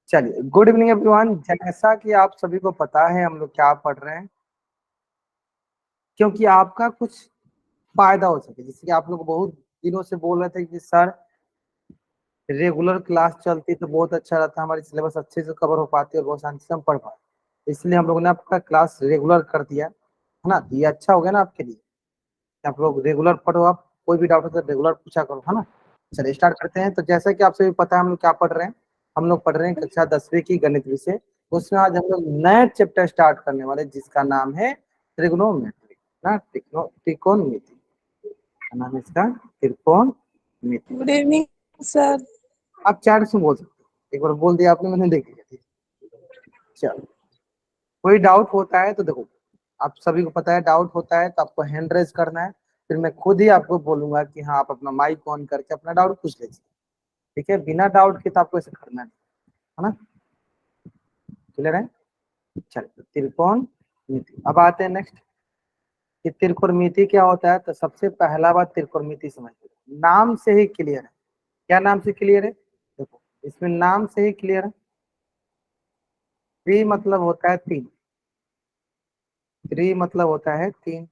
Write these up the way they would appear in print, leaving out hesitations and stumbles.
चलिए, good evening everyone. जैसा कि आप सभी को पता है हम लोग क्या पढ़ रहे हैं, क्योंकि आपका कुछ फायदा हो सके। जैसे कि आप लोग बहुत दिनों से बोल रहे थे कि सर रेगुलर क्लास चलती तो बहुत अच्छा रहता, हमारी सिलेबस अच्छे से कवर हो पाती और बहुत शांति से हम पढ़ पाते। इसलिए हम लोगों ने आपका क्लास रेगुलर कर दिया है ना। ये अच्छा हो गया ना आपके लिए, आप लोग रेगुलर पढ़ो। आप कोई भी डाउट हो तो रेगुलर पूछा करो, है ना। चलिए स्टार्ट करते हैं। तो जैसा कि आप सभी पता है हम लोग क्या पढ़ रहे हैं, हम लोग पढ़ रहे हैं कक्षा 10वीं की गणित विषय। उसमें आज हम लोग नया चैप्टर स्टार्ट करने वाले जिसका नाम है त्रिगोनोमेट्री ना, त्रिकोणमिति का नाम है इसका त्रिकोणमिति। Good evening sir. आप चैट से बोल सकते हो, एक बार बोल दिया आपने, मैंने देख लिया। ठीक, चलो कोई डाउट होता है तो देखो, आप सभी को पता है डाउट होता है तो आपको हैंड रेज करना है, फिर मैं खुद ही आपको बोलूंगा कि हाँ आप अपना माइक ऑन करके अपना डाउट पूछ लीजिए। ठीक है, बिना डाउट के तो आपको ऐसे करना नहीं, है ना। क्लियर है। चलिए तो त्रिकोणमिति, अब आते हैं नेक्स्ट कि त्रिकोणमिति क्या होता है। तो सबसे पहला बात त्रिकोणमिति समझते हैं, नाम से ही क्लियर है। क्या नाम से क्लियर है, देखो इसमें नाम से ही क्लियर है। त्रि मतलब होता है तीन, त्रि मतलब होता है तीन।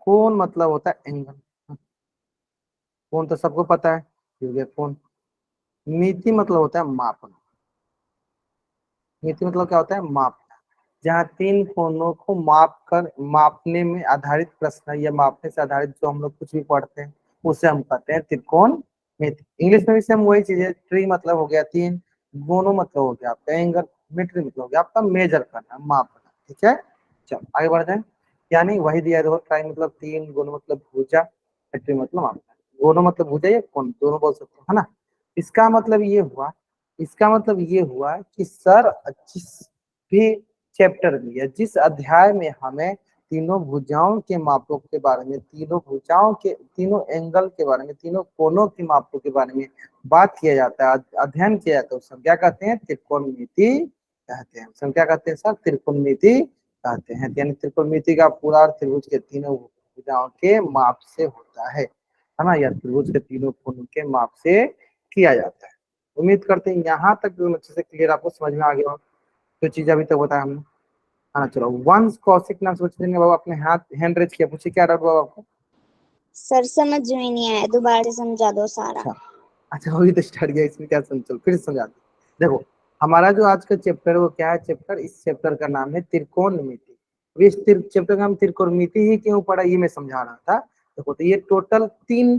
कोण मतलब होता है एंगल, कोण तो सबको पता है, ठीक कोण। मिति मतलब होता है मापना, मिति मतलब क्या होता है मापना। जहाँ तीन कोणों को माप कर मापने में आधारित प्रश्न या मापने से आधारित जो हम लोग कुछ भी पढ़ते हैं उसे हम कहते हैं त्रिकोण मिति। इंग्लिश में भी सेम वही चीज है, ट्री मतलब हो गया तीन, गोनो मतलब हो गया आपका एंगल, मीटर मतलब हो गया आपका मेजर करना मापना। ठीक है, चलो आगे बढ़ जाए। यानी वही दिया देखो, ट्राई मतलब तीन, गोनो मतलब भुजा, ट्री मतलब मापना। गोनो मतलब भुजा या कोण दोनों बोल सकते हो, है ना। इसका मतलब ये हुआ, इसका मतलब ये हुआ कि सर जिस भी चैप्टर में या जिस अध्याय में हमें तीनों भुजाओं के मापों के बारे में, तीनों भुजाओं के, तीनों एंगल के बारे में, तीनों कोणों के मापों के बारे में बात किया जाता है, अध्ययन किया जाता है, उसे क्या कहते हैं त्रिकोणमिति कहते हैं। उसे क्या कहते हैं सर त्रिकोणमिति कहते हैं। यानी त्रिकोणमिति का पूरा त्रिभुज के तीनों भुजाओं के माप से होता है ना, या त्रिभुज के तीनों कोणों के माप से किया जाता है। उम्मीद करते हैं यहाँ तक अच्छे से क्लियर आपको समझ में आ गया हो जो चीज अभी तक बताया हमने। हाँ चलो, वंश कौशिक नाम सोच लेंगे बाबा, अपने हाथ हैंड रेज किया, पूछिए क्या डाउट बाबा आपको। सर समझ में नहीं आया, दोबारा से समझा दो सारा। अच्छा अच्छा, वही तो स्टार्ट किया, इसमें क्या समझ, चलो फिर से समझा दो। देखो हमारा जो आज का चैप्टर है वो क्या है, चैप्टर, इस चैप्टर का नाम है त्रिकोणमिति। इस चैप्टर का नाम त्रिकोणमिति ही क्यों पड़ा ये मैं समझा रहा था। देखो तो ये टोटल 3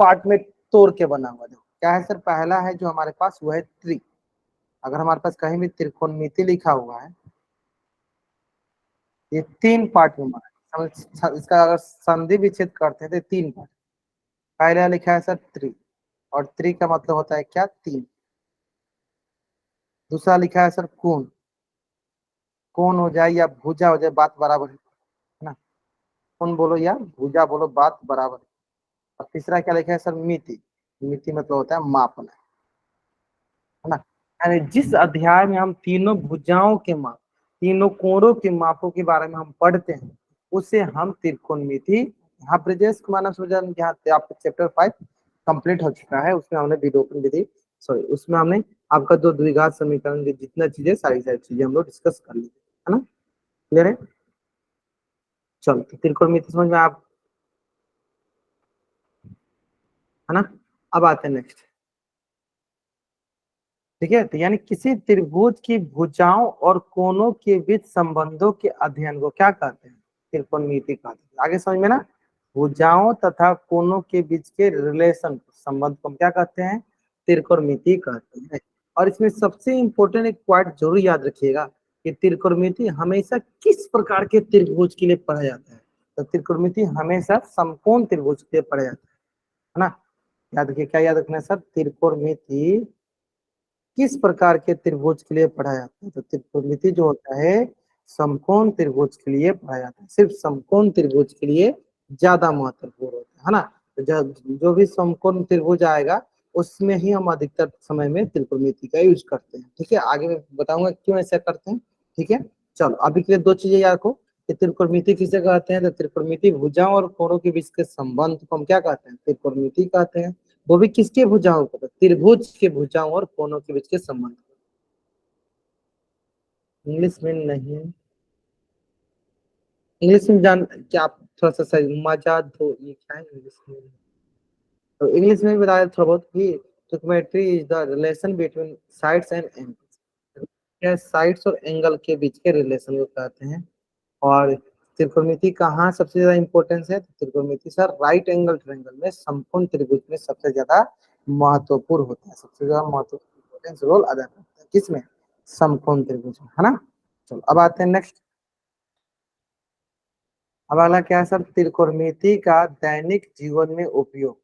पार्ट में तोड़ के बना हुआ। देखो क्या है सर, पहला है जो हमारे पास वो है त्रि। अगर हमारे पास कहीं भी त्रिकोणमिति लिखा हुआ है, ये 3 पार्ट में बना है। इसका अगर संधि विच्छेद करते हैं तो 3 पार्ट। पहला लिखा है सर त्रि, और त्रि का मतलब होता है क्या, 3। दूसरा लिखा है सर कोण, कोण हो जाए या भुजा हो जाए बात बराबर है ना। कोण बोलो या भुजा बोलो बात बराबर है। और तीसरा क्या लिखा है सर मिति, मिति मतलब होता है मापना, है ना। यानी जिस अध्याय में हम तीनों भुजाओं के माप, तीनों कोणों के मापों के बारे में हम पढ़ते हैं उसे हम त्रिकोणमिति। यहाँ ब्रजेश कुमार नाम से यहाँ आपका चैप्टर 5 कंप्लीट हो चुका है। उसमें हमने विलोपन विधि, सॉरी उसमें हमने आपका दो द्विघात समीकरण की जितना चीजें सारी चीजें हम लोग डिस्कस कर ली, है ना। क्लियर है। चलो तो त्रिकोणमिति समझ में आप, है ना। अब आते हैं नेक्स्ट। ठीक है, तो यानी किसी त्रिभुज की भुजाओं और कोणों के बीच संबंधों के अध्ययन को क्या कहते हैं, त्रिकोणमिति कहते हैं। आगे समझ में ना, भुजाओं तथा कोणों के बीच के रिलेशन संबंध को हम क्या कहते हैं, त्रिकोणमिति कहते हैं। और इसमें सबसे इंपॉर्टेंट एक पॉइंट जरूर याद रखिएगा कि त्रिकोणमिति हमेशा किस प्रकार के त्रिभुज के लिए पढ़ा जाता है। तो त्रिकोणमिति हमेशा समकोण त्रिभुज के लिए पढ़ा जाता है ना। याद रखिए, क्या याद रखना है सर, त्रिकोणमिति किस प्रकार के त्रिभुज के लिए पढ़ा जाता है। तो त्रिकोणमिति जो होता है समकोण त्रिभुज के लिए पढ़ा जाता है, सिर्फ समकोण त्रिभुज के लिए ज्यादा महत्वपूर्ण होता है ना। तो जो भी समकोण त्रिभुज आएगा उसमें ही हम अधिकतर समय में त्रिकोणमिति का यूज करते हैं। ठीक है, आगे मैं बताऊंगा क्यों ऐसा करते हैं। ठीक है, चलो अभी के लिए 2 चीजें याद रखो कि त्रिकोणमिति किसे कहते हैं। तो त्रिकोणमिति भुजाओं और कोणों के बीच के संबंध को हम क्या कहते हैं, त्रिकोणमिति कहते हैं। वो भी किसके भुजाओं को, त्रिभुज के भुजाओं और कोनों के बीच के संबंध। इंग्लिश में नहीं, इंग्लिश में जान क्या आप थोड़ा सा सही मजा दो, ये क्या है इंग्लिश में? तो इंग्लिश में भी बताया थोड़ा बहुत कि trigonometry is the relation between sides and angles. क्या साइड्स और एंगल के बीच के रिलेशन को कहते हैं। और त्रिकोणमिति कहाँ सबसे ज्यादा इंपॉर्टेंस है? त्रिकोणमिति सर राइट एंगल ट्रायंगल में समकोण त्रिभुज में सबसे ज्यादा महत्वपूर्ण होता है, सबसे ज्यादा महत्वपूर्ण इंपॉर्टेंस रोल अदा करता है। किसमें? समकोण त्रिभुज में, है ना। चलो अब आते हैं नेक्स्ट। अब अगला क्या है सर? त्रिकोणमिति का दैनिक जीवन में उपयोग।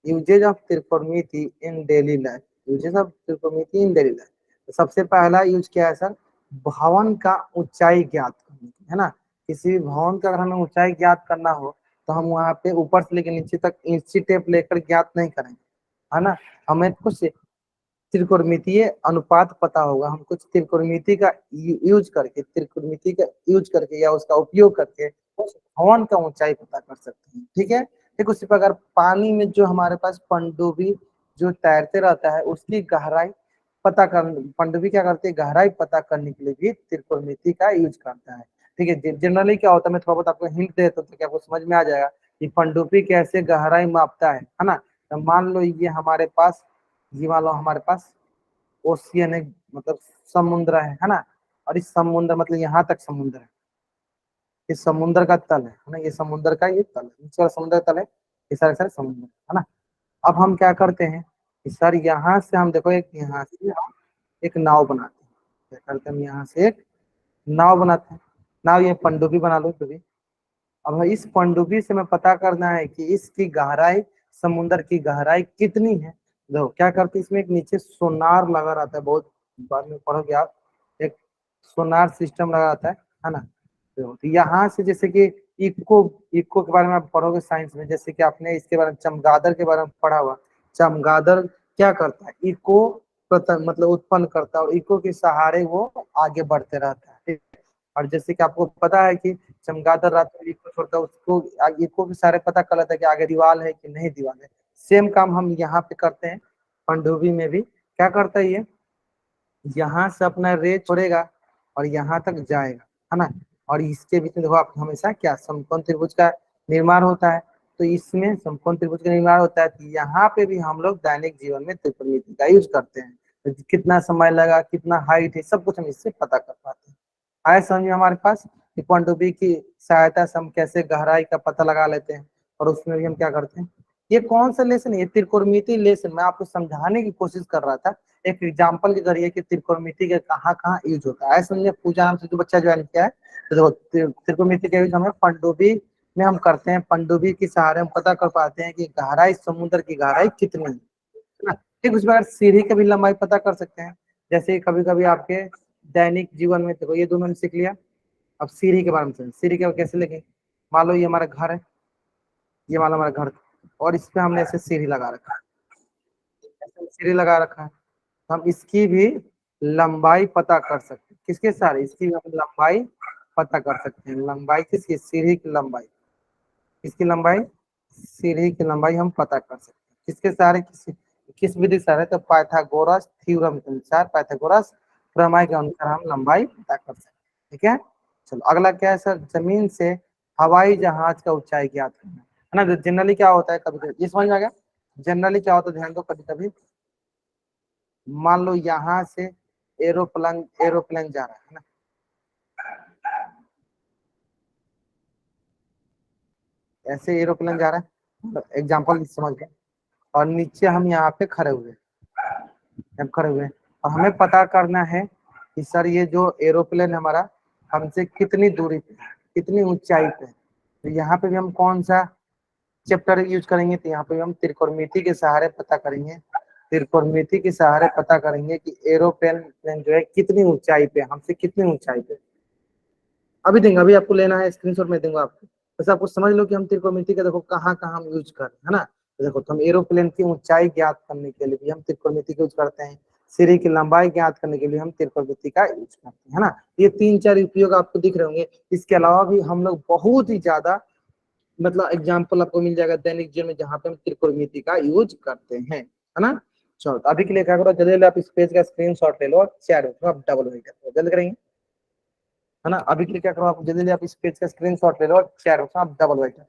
यूजेज ऑफ त्रिकोणमिति in daily life. Usages of त्रिकोणमिति इन डेली लाइफ। तो सबसे पहला यूज क्या है सर? भवन का ऊंचाई ज्ञात करने की, है ना। किसी भी भवन का अगर हमें ऊंचाई ज्ञात करना हो तो हम वहां पे ऊपर से लेकर नीचे तक इंची टेप लेकर ज्ञात नहीं करेंगे, है ना। हमें कुछ त्रिकोणमितीय अनुपात पता होगा, हम कुछ त्रिकोणमिति का यूज करके, त्रिकोणमिति का यूज करके या उसका उपयोग करके उस भवन का ऊंचाई पता कर सकते हैं। ठीक है। ठीक उसी प्रकार पानी में जो हमारे पास पनडुब्बी जो तैरते रहता है उसकी गहराई पता कर, पनडुब्बी क्या करती है? गहराई पता करने के लिए भी त्रिकोणमिति का यूज करता है। ठीक है। जनरली क्या होता है, मैं थोड़ा बहुत आपको हिंट देता हूँ तो क्या आपको समझ में आ जाएगा कि पनडुब्बी कैसे गहराई मापता है ना। तो मान लो ये हमारे पास, ये मान लो हमारे पास ओशियन है, मतलब समुद्र है ना। और इस समुद्र मतलब यहाँ तक समुद्र है, इस समुद्र का तल है ना, ये समुद्र का ये तल है, नीचे वाला समुद्र का तल है, ये सारे सारे समुद्र है ना। अब हम क्या करते हैं कि सर यहाँ से हम देखो, एक यहाँ से हम एक नाव बनाते हैं। क्या करते हैं? हम यहाँ से एक नाव बनाते हैं। नाव ये पनडुब्बी बना लो कभी। अब इस पनडुब्बी से हमें पता करना है कि इसकी गहराई, समुद्र की गहराई कितनी है। देखो क्या करते हैं, इसमें एक नीचे सोनार लगा रहता है, बहुत बाद में पढ़ोगे आप, एक सोनार सिस्टम लगा रहता है ना। तो यहाँ से जैसे कि इको, इको के बारे में आप पढ़ोगे साइंस में, जैसे कि आपने इसके बारे में चमगादड़ के बारे में पढ़ा हुआ। चमगादड़ क्या करता है? इको मतलब उत्पन्न करता है और इको के सहारे वो आगे बढ़ते रहता है। ठीक है? और जैसे कि आपको पता है कि चमगादड़ रात में इको छोड़ता है, उसको इको के सारे पता कर लेता है कि आगे दीवार है कि नहीं दीवार है। सेम काम हम यहाँ पे करते हैं, पनडुब्बी में भी क्या करता है ये, यहाँ से अपना रे छोड़ेगा और यहाँ तक जाएगा, है ना। और इसके बीच में देखो आप हमेशा क्या समकोण त्रिभुज का निर्माण होता है। तो इसमें समकोण त्रिभुज का निर्माण होता है, तो यहाँ पे भी हम लोग दैनिक जीवन में त्रिकोणमिति का यूज करते हैं। तो कितना समय लगा, कितना हाइट है, सब कुछ हम इससे पता कर पाते हैं। आए समझ में हमारे पास कि पनडुब्बी की सहायता से हम कैसे गहराई का पता लगा लेते हैं। और उसमें भी हम क्या करते हैं, ये कौन सा लेसन है? ये त्रिकोणमिति लेसन मैं आपको समझाने की कोशिश कर रहा था एक एग्जाम्पल के जरिए कि त्रिकोणमिति के कहाँ कहाँ यूज होता है। समझे? पूजा नाम से जो बच्चा ज्वाइन किया है, तो देखो त्रिकोणमिति का यूज हमें पनडुब्बी में हम करते हैं। पनडुब्बी के सहारे हम पता कर पाते हैं कि गहराई, समुद्र की गहराई कितनी है ना। ठीक उस प्रकार सीढ़ी की भी लंबाई पता कर सकते हैं। जैसे कभी कभी आपके दैनिक जीवन में देखो, ये दोनों ने सीख लिया। अब सीढ़ी के बारे में समझ, सीढ़ी के कैसे लगे। मान लो ये हमारा घर है, ये मान लो हमारा घर, और इस पे हमने ऐसे सीढ़ी लगा रखा है, ऐसे सीढ़ी लगा रखा है। हम इसकी भी लंबाई पता कर सकते हैं। किसके सारे? इसकी भी हम लंबाई पता कर सकते हैं। लंबाई किसकी? सीढ़ी की लंबाई। किसकी लंबाई? सीढ़ी की लंबाई हम पता कर सकते हैं। किसके सहारे? किस विधि से? है तो पाइथागोरस थ्योरम के अनुसार, पाइथागोरस प्रमेय के अनुसार हम लंबाई पता कर सकते हैं। ठीक है। चलो अगला क्या है सर? जमीन से हवाई जहाज का ऊंचाई ज्ञात करना, है ना। जनरली क्या होता है, कभी कभी ये समझ में आ गया। जनरली क्या होता है, ध्यान दो, कभी कभी मान लो यहाँ से एरोप्लेन एरोप्लेन जा रहा है ना, ऐसे एरोप्लेन जा रहा है, एग्जाम्पल समझ गए। और नीचे हम यहाँ पे खड़े हुए, हम खड़े हुए हैं, और हमें पता करना है कि सर ये जो एरोप्लेन हमारा हमसे कितनी दूरी पे है, कितनी ऊंचाई पे है। तो यहाँ पे भी हम कौन सा चैप्टर यूज करेंगे? तो यहाँ पे हम त्रिकोणमिति के सहारे पता करेंगे। त्रिकोणमिति के सहारे पता करेंगे कि एरोप्लेन प्लेन जो है कितनी ऊंचाई पे, हमसे कितनी ऊंचाई पे। अभी देंगे, अभी आपको लेना है, स्क्रीनशॉट में दूंगा आपको। बस आपको समझ लो कि हम त्रिकोणमिति का देखो कहाँ कहाँ हम यूज कर रहे हैं, है ना। तो देखो, तो हम एरोप्लेन की ऊंचाई ज्ञात करने के लिए भी हम त्रिकोणमिति का यूज करते हैं। सीढ़ी की लंबाई ज्ञात करने के लिए हम त्रिकोणमिति का यूज करते हैं, है ना। ये 3-4 उपयोग आपको दिख रहे होंगे। इसके अलावा भी हम लोग बहुत ही ज्यादा, मतलब एग्जाम्पल आपको मिल जाएगा दैनिक जीवन में जहाँ पे हम त्रिकोणमिति का यूज करते हैं, है ना। चलो अभी के लिए क्या करो, जल्दी जल्दी आप इस पेज का स्क्रीनशॉट ले लो और शेयर करो, आप डबल वही करो, जल्दी करेंगे, है ना। अभी के लिए क्या करो, आप जल्दी जल्दी आप इस पेज का स्क्रीनशॉट ले लो और शेयर करो, आप डबल वही करो।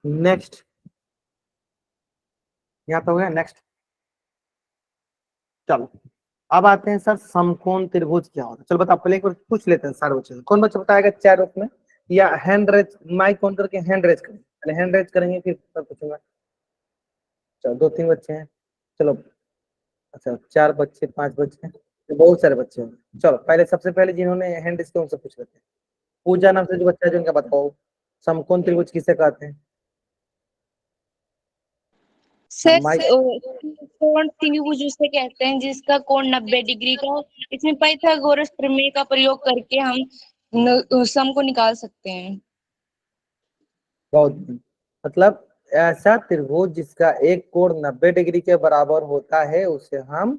नेक्स्ट, यहाँ तो हो गया। नेक्स्ट, चलो अब आते हैं सर समकोण त्रिभुज क्या होता है। चलो बता, पहले एक बार पूछ लेते हैं सारे बच्चे से। कौन बच्चा बताएगा चैट बॉक्स में, या हैंड रेज, माइक ऑन करके हैंड रेज करेंगे, पहले हैंड रेज करेंगे फिर सब पूछूंगा। चलो 2-3 बच्चे हैं, चलो अच्छा 4 बच्चे 5 बच्चे हैं, तो बहुत सारे बच्चे हैं। चलो पहले सबसे पहले जिन्होंने हैंड रेज किया उनसे पूछ लेते हैं। पूजा नाम से जो बच्चा है, जो उनका बताओ समकोण त्रिभुज किसे कहते हैं। हाँ, सर माइक। कोण त्रिभुज उसे कहते हैं जिसका कोण 90 डिग्री का हो। इसमें पाइथागोरस प्रमेय का प्रयोग करके हम सम को निकाल सकते हैं। बहुत मतलब ऐसा त्रिभुज जिसका एक कोण 90 डिग्री के बराबर होता है उसे हम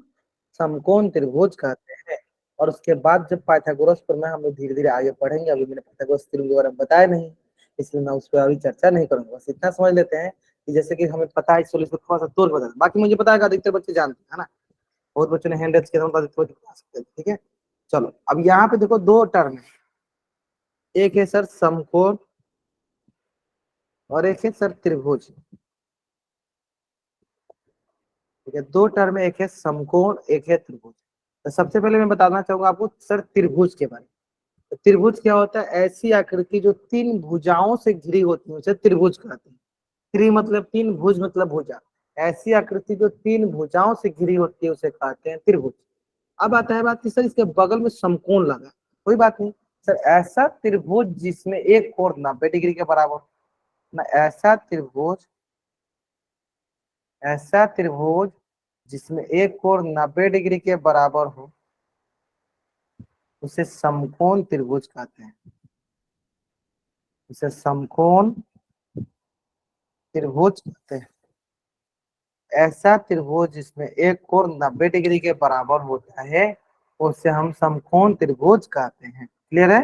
समकोण त्रिभुज कहते हैं। और उसके बाद जब पाइथागोरस प्रमेय हम लोग धीरे धीरे आगे पढ़ेंगे, अभी मैंने पाइथागोरस त्रिभुज के बारे में बताया नहीं, इसलिए मैं उस पर अभी चर्चा नहीं करूंगा। बस इतना समझ लेते हैं कि जैसे कि हमें पता है, इसको थोड़ा सा तोड़ बता, बाकी मुझे पता है कि अधिकतर बच्चे जानते हैं, है ना। बहुत बच्चों ने हैंड रेज किया था, उनको अधिकतर बच्चे बता सकते हैं, ठीक है। चलो अब यहाँ पे देखो दो टर्म है, एक है सर समकोण और एक है सर त्रिभुज। ठीक है, दो टर्म है, एक है समकोण एक है त्रिभुज। तो सबसे पहले मैं बताना चाहूंगा आपको सर त्रिभुज के बारे में। तो त्रिभुज क्या होता है, ऐसी आकृति जो तीन भुजाओं से घिरी होती है उसे त्रिभुज कहते हैं। त्रि मतलब तीन, भुज मतलब भुजा। ऐसी आकृति जो तीन भुजाओं से घिरी होती है उसे कहते हैं त्रिभुज। अब आता है बात कि सर इसके बगल में समकोण लगा, कोई बात नहीं सर, ऐसा त्रिभुज जिसमें एक कोण 90 डिग्री के बराबर ना, ऐसा त्रिभुज जिसमें एक कोण 90 डिग्री के बराबर हो उसे समकोण त्रिभुज कहते हैं। उसे समकोण त्रिभुज कहते हैं। ऐसा त्रिभुज जिसमें एक कोण 90 डिग्री के बराबर होता है उसे हम समकोण त्रिभुज कहते हैं। क्लियर है,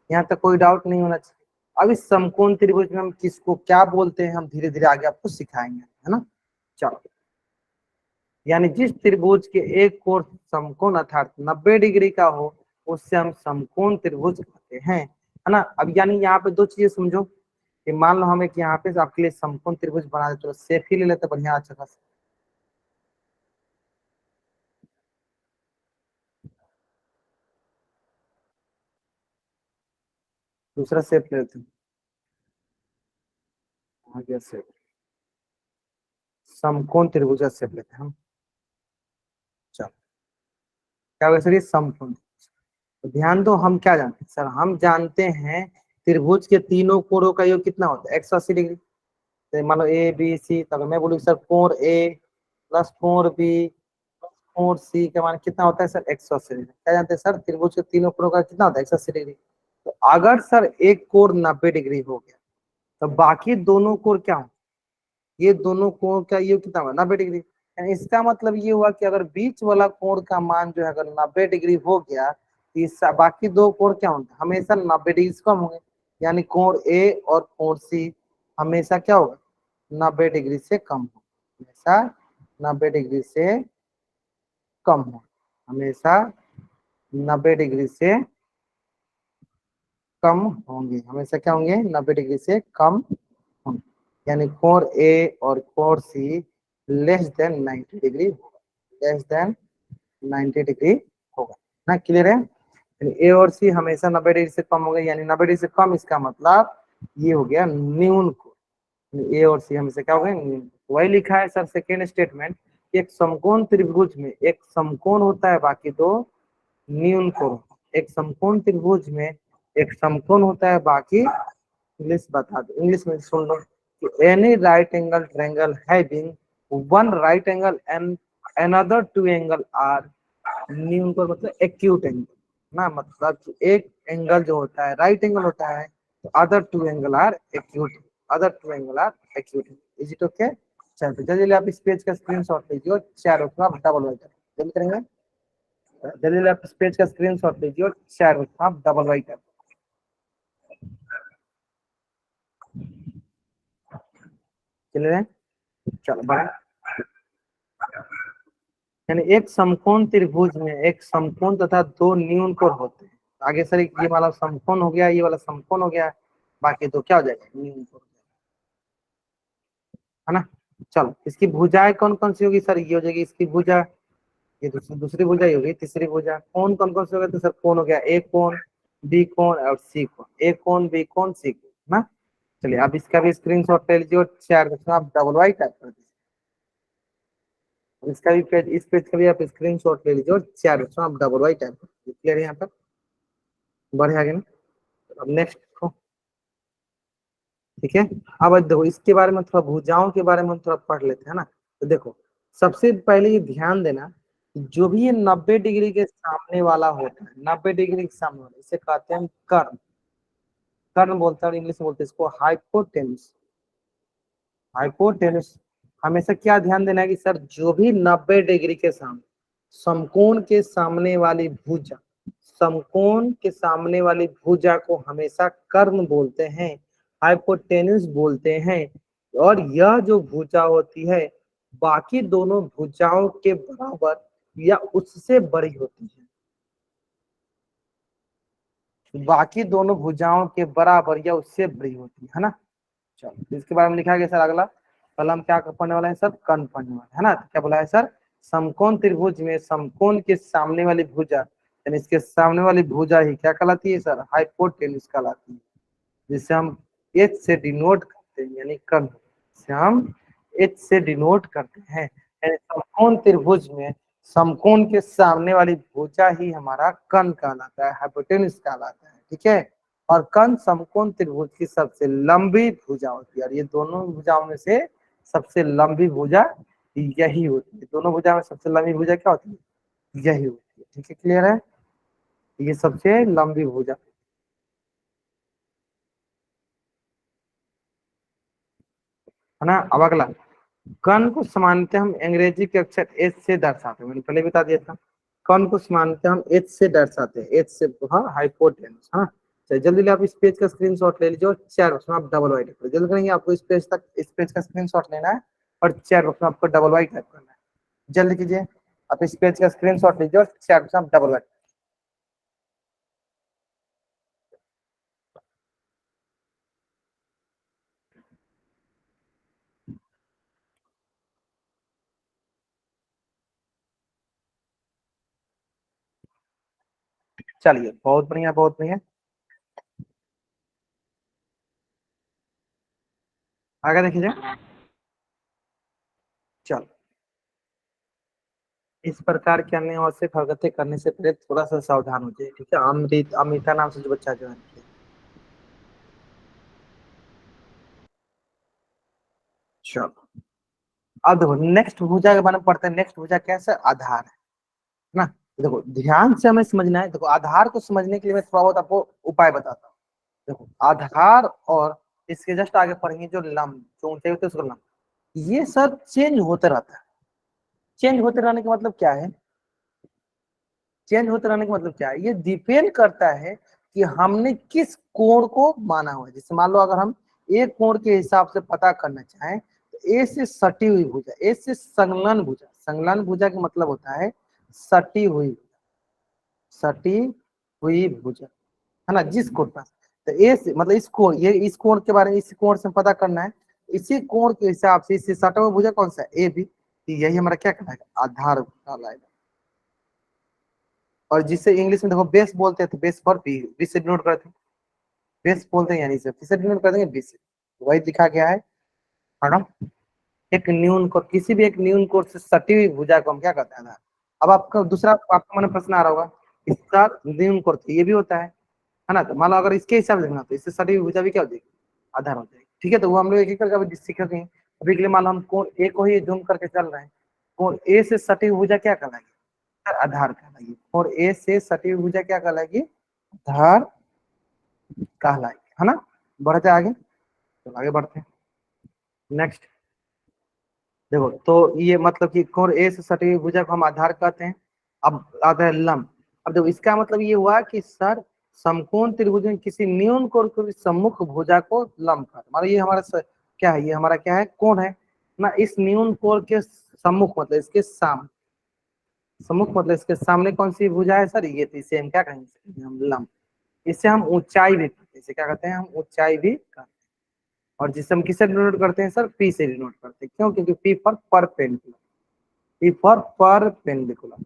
यहाँ तक कोई डाउट नहीं होना चाहिए। अब इस समकोण त्रिभुज में हम किसको क्या बोलते हैं, हम धीरे धीरे आगे आपको सिखाएंगे, है ना। चलो, यानी जिस त्रिभुज के एक कोण समकोण अर्थात 90 डिग्री का हो उससे हम समकोण त्रिभुज कहते हैं, है ना। अब यानी यहाँ पे दो चीजें समझो कि मान लो हम एक यहाँ पे आपके लिए समकोण त्रिभुज बना देते, तो सेफ ही ले लेते बढ़िया अच्छा खासा। दूसरा सेफ ले लेते हैं, आ गया सेफ, समकोण त्रिभुज का सेफ लेते हैं हम। चलो क्या होगा सर, ये समकोण। तो ध्यान दो, हम क्या जानते हैं सर, हम जानते हैं त्रिभुज के तीनों कोणों का योग कितना होता है 180 डिग्री। तो मान लो ए बी सी, तो अगर मैं बोलूँ सर कोण ए प्लस कोण बी कोण सी का मान कितना होता है सर 180 डिग्री। क्या जानते हैं सर, त्रिभुज के तीनों कोणों का कितना होता है 180 डिग्री। तो अगर सर एक कोण 90 डिग्री हो गया तो बाकी दोनों कोण क्या हो, ये दोनों कोण का योग कितना होगा 90 डिग्री। यानी इसका मतलब ये हुआ कि अगर बीच वाला कोण का मान जो है अगर 90 डिग्री हो गया तो इस बाकी दो कोण क्या होंगे, हमेशा 90 डिग्री से कम होंगे। यानी कोण ए और कोण सी हमेशा क्या होगा 90 डिग्री से कम हो, हमेशा 90 डिग्री से कम हो, हमेशा 90 डिग्री से कम होंगे, हमेशा क्या होंगे 90 डिग्री से कम होंगे। यानी कोण ए और कोण सी लेस देन 90 डिग्री होगा, लेस देन 90 डिग्री होगा ना। क्लियर है, ए और सी हमेशा 90 डिग्री से कम हो गए, यानी 90 डिग्री से कम, इसका मतलब ये हो गया न्यून कोण। ए और सी हमेशा क्या हो गए न्यून। वही लिखा है सर सेकेंड स्टेटमेंट, एक समकोण त्रिभुज में एक समकोण होता है बाकी दो न्यून कोण। एक समकोण त्रिभुज में एक समकोण होता है बाकी, इंग्लिश बता दो, इंग्लिश में सुन लो कि any right angle triangle having one right angle and another two angle are न्यून कोण, मतलब एक्यूट एंगल ना, मतलब कि एक एंगल जो होता है राइट एंगल होता है तो other two angle are acute, other two angle are acute. Is it okay. चलिए जल्दी आप इस पेज का स्क्रीनशॉट लीजिए और शेयर रखना, आप डबल वाइट जल्दी करेंगे। जल्दी आप इस पेज का स्क्रीनशॉट लीजिए और शेयर रखना, आप डबल वाइट चलिए चलो बढ़े। यानी एक समकोण त्रिभुज में एक समकोण तथा दो न्यून कोण होते हैं। आगे सर ये वाला समकोण हो गया, ये वाला समकोण हो गया, बाकी तो क्या हो जाएगा, न्यून कोण, है ना। चलो इसकी भुजाएं कौन कौन सी होगी सर, ये हो जाएगी इसकी भुजा, ये दूसरी दूसरी भुजा ही होगी, तीसरी भुजा। कौन कौन कौन से हो गए, तो सर कौन हो गया, ए कौन, बी कौन और सी कौन, ए कौन बी कौन सी कौन ना। चलिए आप इसका भी स्क्रीनशॉट ले लीजिए और शेयर करना, आप डबल वाई टाइप कर दीजिए। इसका भी पेज, इस पेज का भी आप स्क्रीनशॉट ले लीजिए और शेयर करना, आप डबल वाई टाइप कर दीजिए। क्लियर है यहाँ पर, बढ़े आगे ना। अब नेक्स्ट देखो, ठीक है। अब देखो इसके बारे में थोड़ा, भुजाओं के बारे में हम थोड़ा पढ़ लेते हैं ना। तो देखो सबसे पहले ये ध्यान देना, जो भी ये 90 डिग्री के सामने वाला होता है, 90 डिग्री के सामने वाला, इसे कहते हैं कर्ण। कर्ण बोलते हैं, इंग्लिश में बोलते हैं इसको हाइपोटेन्यूस। हाइपोटेन्यूस हमेशा क्या ध्यान देना है कि सर जो भी 90 डिग्री के सामने, समकोण के सामने वाली भुजा, समकोण के सामने वाली भुजा को हमेशा कर्ण बोलते हैं, हाइपोटेन्यूस बोलते हैं। और यह जो भुजा होती है बाकी दोनों भुजाओं के बराबर या उससे बड़ी होती है, बाकी दोनों भुजाओं के बराबर या उससे बड़ी होती है ना। चलो इसके बारे में लिखा गया सर अगला, कल हम क्या पढ़ने वाला है सर, कर्ण पढ़ने वाला है ना। तो क्या बोला है सर, समकोण त्रिभुज में समकोण के सामने वाली भुजा, यानी इसके सामने वाली भुजा ही क्या कहलाती है सर, हाइपोटेन्यूस कहलाती है, जिसे हम एच से डिनोट करते हैं, यानी कर्ण से हम एच से डिनोट करते हैं। यानी समकोण त्रिभुज में समकोण के सामने वाली भुजा ही हमारा कर्ण कहलाता है, हाइपोटेन्यूस कहलाता है, ठीक है। और कर्ण समकोण त्रिभुज की सबसे लंबी भुजा होती है, और ये दोनों भुजाओं में से सबसे लंबी भुजा यही होती है, दोनों भुजा में सबसे लंबी भुजा क्या होती है, यही होती है, ठीक है। क्लियर है, ये सबसे लंबी भुजा, है ना। अब अगला, कर्ण को सामान्यतः हम अंग्रेजी के अक्षर एच से दर्शाते हैं, मैंने पहले बता दिया था। कर्ण को सामान्यतः हम एच से दर्शाते हैं, एच से, हाँ हाइपोटेन्यूस, हाँ। चलिए जल्दी आप इस पेज का स्क्रीनशॉट ले लीजिए और चार बॉक्स में आप डबल वाई टाइप जल्दी करेंगे, आपको इस पेज तक, इस पेज का स्क्रीनशॉट लेना है और चार बॉक्स में आपको डबल वाई टाइप करना है। जल्दी कीजिए, आप इस पेज का स्क्रीनशॉट लीजिए और चार बॉक्स में आप डबल वाई। चलिए बहुत बढ़िया बहुत बढ़िया, आगे देखिए। चलो इस प्रकार के अन्य आवश्यक हरकतें करने से पहले थोड़ा सा सावधान हो जाए, ठीक है। अमृत, अमिता नाम से जो बच्चा जो है, चलो अब देखो नेक्स्ट भुजा के बारे में पढ़ते हैं। नेक्स्ट भुजा कैसे, आधार है ना। देखो ध्यान से हमें समझना है, देखो आधार को समझने के लिए मैं थोड़ा बहुत आपको उपाय बताता हूँ। देखो आधार और इसके जस्ट आगे पढ़ेंगे जो लंब, जो ऊंचाई होते हैं उसको लंब, ये सब चेंज होते रहता है। चेंज होते रहने का मतलब क्या है, चेंज होते रहने का मतलब क्या है, ये डिपेंड करता है कि हमने किस कोण को माना हुआ है। जैसे मान लो अगर हम एक कोण के हिसाब से पता करना चाहें, तो ए से सटी हुई भुजा, ए से संलग्न भुजा, संलग्न भुजा का मतलब होता है सटी हुई, सटी हुई भुजा, है ना, जिस कोण पर, तो ए से मतलब इस कोण, ये इस कोण के बारे में, इस कोण से पता करना है, इसी कोण के हिसाब से इससे सटा हुआ भुजा कौन सा है, ए बी, तो यही हमारा क्या कहलाएगा, आधार कहलाएगा। और जिसे इंग्लिश में देखो बेस बोलते हैं, तो बेस पर बी, बी से डिनोट करते हैं, बेस बोलते हैं, यानी से किसे डिनोट करते हैं, बी से, वही लिखा गया है ना। एक न्यून कोण, किसी भी एक न्यून कोण से सटी हुई भुजा को हम क्या कहते हैं, आधार। अब आपका दूसरा, आपका मन प्रश्न आ रहा होगा, इसका न्यून कोण तो ये भी होता है ना। तो मान लो अगर इसके हिसाब से देखना, तो इससे सटी हुई भुजा भी क्या हो जाएगी, आधार हो जाएगी, ठीक है। तो वो हम लोग एक एक करके अभी सीख रहे हैं। अभी के लिए मान लो हम कोण ए को ही जूम करके चल रहे हैं, कोण ए से सटी हुई भुजा क्या कहलाएगी, आधार कहलाएगी। और ए से सटी हुई भुजा क्या कहलाएगी, आधार कहलाएगी, है ना। बढ़ते आगे, तो आगे बढ़ते हैं। नेक्स्ट, देखो तो ये मतलब कि कोण ए से सटी हुई भुजा को हम आधार कहते हैं। अब आता है लंब। अब देखो इसका मतलब ये हुआ कि सर समकोण त्रिभुज में किसी न्यून कोण के सम्मुख भुजा को लंब कर, मतलब ये हमारा क्या है, ये हमारा क्या है, कोण है ना। इस न्यून कोण के सम्मुख मतलब इसके सामने, सम्मुख मतलब इसके सामने कौन सी भुजा है सर, ये तो इसे हम क्या कहेंगे, हम लंब। इससे हम ऊंचाई भी कहते हैं, इसे क्या कहते हैं, हम ऊंचाई भी कहते हैं। और जिसे हम किससे डिनोट करते हैं सर, पी से डिनोट करते हैं। क्यों? क्योंकि P for perpendicular, P for perpendicular.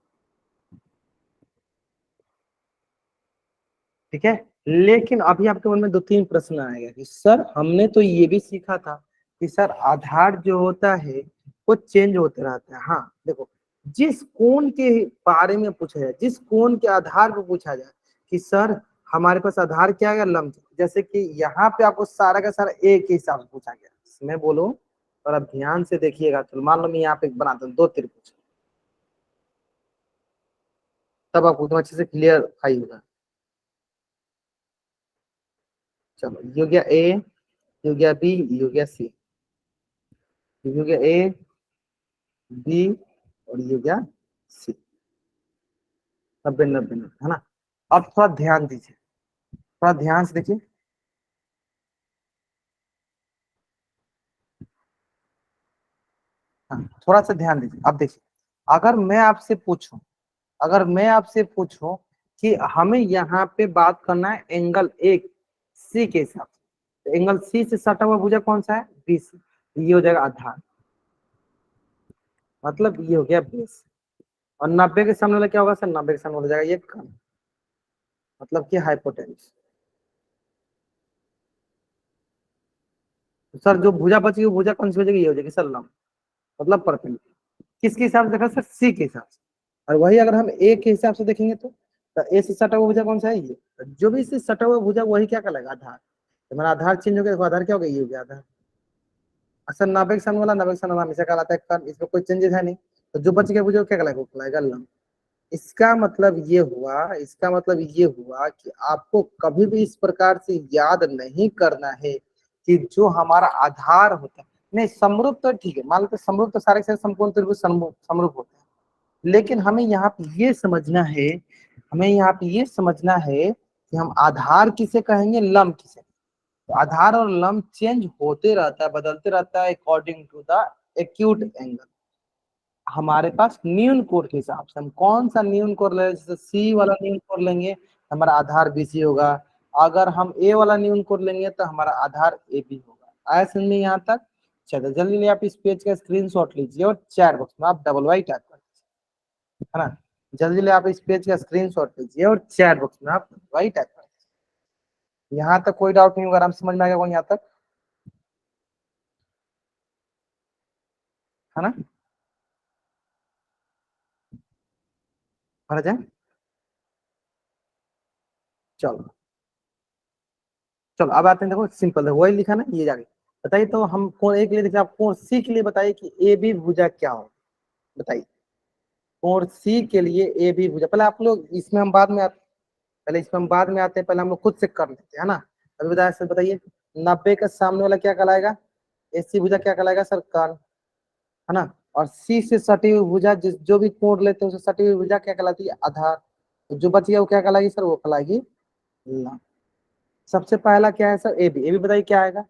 ठीक है। लेकिन अभी आपके मन में दो तीन प्रश्न आएगा कि सर हमने तो ये भी सीखा था कि सर आधार जो होता है वो चेंज होते रहता है। हाँ देखो, जिस कोण के बारे में पूछा जाए, जिस कोण के आधार पर पूछा जाए कि सर हमारे पास आधार क्या है, लंब। जैसे कि यहाँ पे आपको सारा का सारा एक ही हिसाब से पूछा गया, इसमें बोलो और अब ध्यान से देखिएगा। तो मान लो मैं यहाँ पे बनाता हूँ दो त्रिभुज, तब आपको एकदम अच्छे से क्लियर आई होगा। चलो ये हो गया ए, ये हो गया बी, ये हो गया सी, ये हो गया ए बी और ये हो गया सी। 90 90 है ना। अब थोड़ा ध्यान दीजिए, थोड़ा ध्यान से देखिए। हाँ थोड़ा सा ध्यान दीजिए। अब देखिए, अगर मैं आपसे पूछूं, अगर मैं आपसे पूछूं कि हमें यहाँ पे बात करना है एंगल एक सी के हिसाब से, तो एंगल सी से सटा हुआ भुजा कौन सा है, बी सी। ये हो जाएगा आधार, मतलब ये हो गया बेस। और 90 के सामने वाला क्या होगा सर, 90 के सामने वाला हो जाएगा ये कर्ण, मतलब कि हाइपोटेन्यूस। सर जो भुजा बची वो भुजा कौन सी हो जाएगी, ये हो जाएगी सर लंब, मतलब परपेंडिकुलर। किसके हिसाब से देखा सर, सी के हिसाब से। और वही अगर हम ए के हिसाब से देखेंगे तो ए से सटा हुआ भुजा कौन सा है, ये। तो जो भी इससे सटा हुआ भुजा वही क्या कहलाएगा, आधार। तो हमारा आधार चेंज हो गया, तो आधार क्या हो गया, ये हो गया आधार। अक्सर 90 के सामने वाला, 90 के सामने वाला हमेशा कहलाता है कर्ण, इसमें कोई चेंजेस है नहीं। तो जो बच गया भुजा वो क्या कहलाएगा, वो कहलाएगा लंब। इसका मतलब ये हुआ, इसका मतलब ये हुआ कि आपको कभी भी इस प्रकार से याद नहीं करना है कि जो हमारा आधार होता है, नहीं समरूप तो ठीक है, मान लो समरूप तो सारे के सारे समकोण त्रिभुज समरूप होते हैं। लेकिन हमें यहाँ पे ये समझना है, हमें यहाँ पे ये समझना है कि हम आधार किसे कहेंगे, लंब किसे। तो आधार और लंब चेंज होते रहता है, बदलते रहता है according to the acute angle. हमारे पास न्यून कोण के हिसाब से हम कौन सा न्यून कोण ले, जैसे सी वाला न्यून कोण लेंगे हमारा आधार बीसी होगा। अगर हम ए वाला न्यून कोण लेंगे तो हमारा आधार ए बी होगा। आया समझ में यहाँ तक। चलो जल्दी जल्दी आप इस पेज का स्क्रीनशॉट लीजिए और चैट बॉक्स में आप डबल वाई टाइप कर दीजिए, है ना। जल्दी जल्दी आप इस पेज का स्क्रीनशॉट लीजिए और चैट बॉक्स में आप डबल वाई टाइप कर दीजिए। यहाँ तक कोई डाउट नहीं होगा, आराम समझ में आ गया यहाँ तक, है ना। भर जाए। चलो चलो अब आते हैं, देखो सिंपल है, वही लिखा ना ये जाके। बताइए तो हम कोण ए के लिए देखिए, आप कोण सी के लिए बताइए कि ए बी भुजा क्या हो, बताइए। कोण सी के लिए ए बी भुजा, पहले आप लोग इसमें हम बाद में आते, पहले इसमें हम बाद में आते हैं, पहले हम लोग खुद से कर लेते हैं, है ना। अभी बताया सर, बताइए 90 का सामने वाला क्या कहलाएगा, ए सी भुजा क्या कहलाएगा सर, कर्ण, है ना। और सी से सटी हुई भुजा, जिस जो भी कोण लेते हैं उसे सटी हुई भुजा क्या कहलाती है, आधार। तो जो बच गया वो क्या कहलाएगी सर, वो कहलाएगी लंब। सबसे पहला क्या है सर, ए बी बताइए क्या आएगा,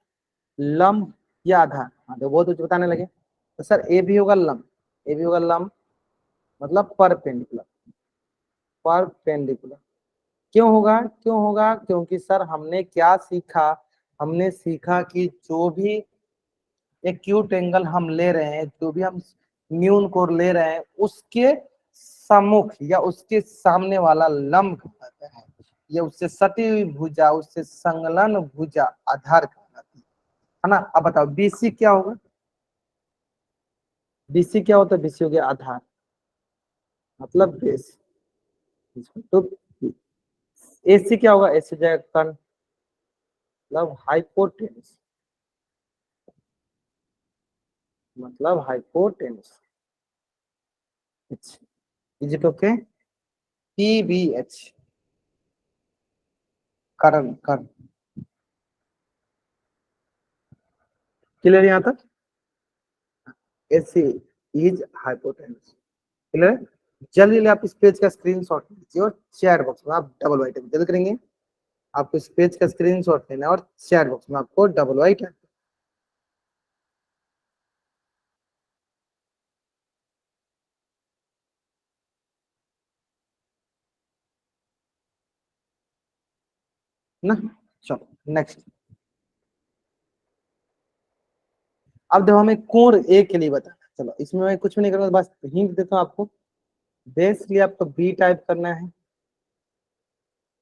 लंब या आधार। हाँ तो वो तो बताने लगे, तो सर ए भी होगा लंब, ए भी होगा लंब, मतलब परपेंडिकुलर, परपेंडिकुलर। क्यों होगा, क्यों होगा, क्योंकि सर हमने क्या सीखा, हमने सीखा कि जो भी एक्यूट एंगल हम ले रहे हैं, जो भी हम न्यून कोण ले रहे हैं, उसके सम्मुख या उसके सामने वाला लंब कहलाता है, या उससे सटी हुई भुजा, उससे संलग्न भुजा आधार कहलाती है ना। अब बताओ बीसी क्या होगा, बीसी क्या होता है, बीसी हो गया आधार, मतलब बेस। तो एसी क्या होगा, एसी जाएगा कर्ण, मतलब हाइपोटेन्यूस, मतलब hypotenuse. Is it okay, PBH, कर्ण कर्ण। क्लियर यहाँ तक। AC is hypotenuse. क्लियर? जल्दी जल्दी आप इस पेज का स्क्रीनशॉट लीजिए और चैट बॉक्स में आप डबल वाइट जल्दी करेंगे। आपको इस पेज का स्क्रीनशॉट लेना है और चैट बॉक्स में आपको डबल वाइट है। ना, चलो नेक्स्ट। अब देखो हमें कोण ए के लिए बताना है। चलो इसमें मैं कुछ भी नहीं करूंगा, बस हिंट देता हूँ आपको। बेस के लिए आपको बी टाइप करना है,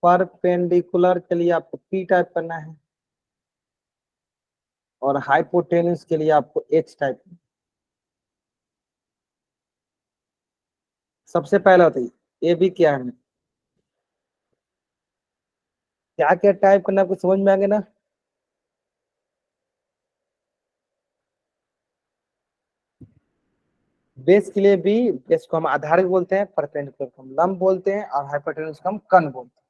परपेंडिकुलर के लिए आपको पी टाइप करना है, और हाइपोटेन्यूस के लिए आपको एच टाइप। सबसे पहला बताइए ए बी क्या है, क्या क्या टाइप करना है आपको समझ में आ गया ना। बेस के लिए भी, बेस को हम आधार भी बोलते हैं, परपेंडिकुलर को हम लंब बोलते हैं, और हाइपोटेन्यूस को हम कण बोलते हैं।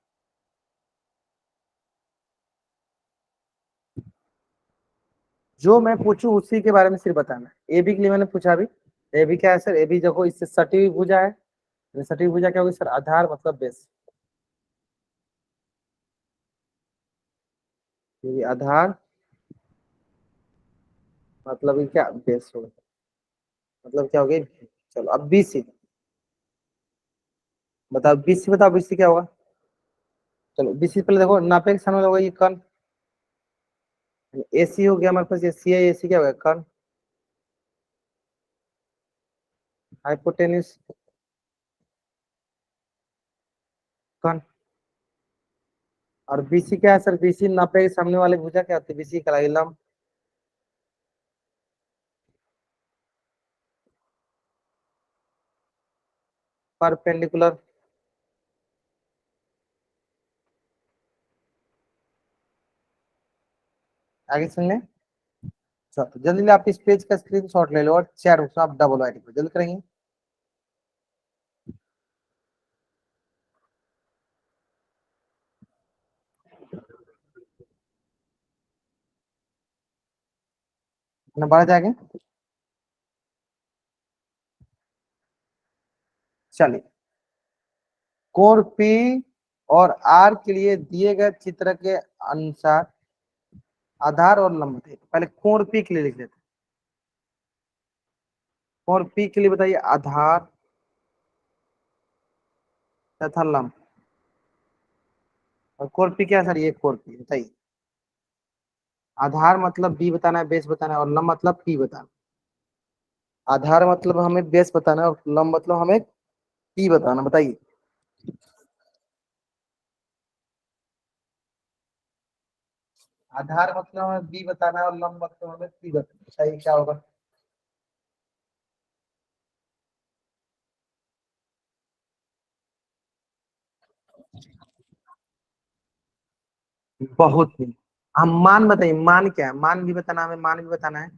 जो मैं पूछूं उसी के बारे में सिर्फ बताना है। ए बी के लिए मैंने पूछा अभी, ए बी क्या है सर, ए बी देखो इससे सटी हुई भुजा है, सटी हुई भुजा क्या होगी सर, आधार मतलब बेस। ये आधार मतलब ये क्या, बेस होगा, मतलब क्या होगी। चलो अब बी सी बताओ, बी सी बताओ, बी सी क्या होगा। चलो बी सी पहले देखो, नापे के सामने होगा ये कण। ए सी हो गया हमारे पास, ये सी है, ए सी क्या होगा कण। हाइपोटेन्यूस कण। और बीसी क्या है सर, बीसी नापे के सामने वाले भुजा क्या होती है, बीसी कहलाएगी लंब। परपेंडिकुलर। आगे सुनने। चलो जल्दी जल्दी आप इस पेज का स्क्रीनशॉट ले लो और चैट बॉक्स में आप डबल राइटिंग पे जल्दी करेंगे। बढ़ जाएंगे। चलिए, कोण पी और आर के लिए दिए गए चित्र के अनुसार आधार और लंब थे। पहले कोण पी के लिए लिख लेते हैं। कोण पी के लिए बताइए आधार तथा लंब। और कोण पी क्या है सर, ये कोण पी बताइए। आधार मतलब बी बताना है, बेस बताना है, और लंब मतलब पी बताना है। आधार मतलब हमें बेस बताना है और लंब मतलब हमें पी बताना, बताइए। आधार मतलब हमें बी बताना है और लंब मतलब हमें पी बताना है। बताइए क्या होगा। बहुत ही। हम मान बताइए, मान क्या है, मान भी बताना, हमें मान भी बताना है।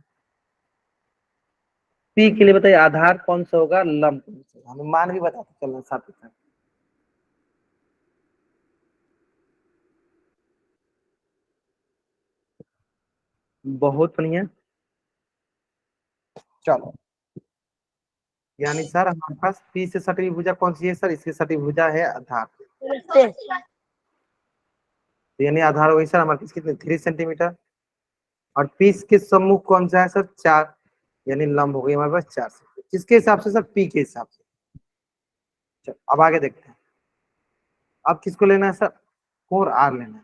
पी के लिए बताइए आधार कौन सा होगा, लंब कौन सा होगा, हमें मान भी बताते चलना साथ ही साथ। बहुत बढ़िया। चलो, यानी सर हमारे पास पी से सटी हुई भुजा कौन सी है सर, इसकी सटी भुजा है आधार। तो यानी आधार होगी सर हमारे पास कितने, 3 सेंटीमीटर। और पी के सम्मुख कौन सा है सर, 4। यानी लंब हो गई हमारे पास 4 सेंटीमीटर, किसके हिसाब से सर, पी के हिसाब से। चलो अब आगे देखते हैं। अब किसको लेना है सर, 4R लेना है।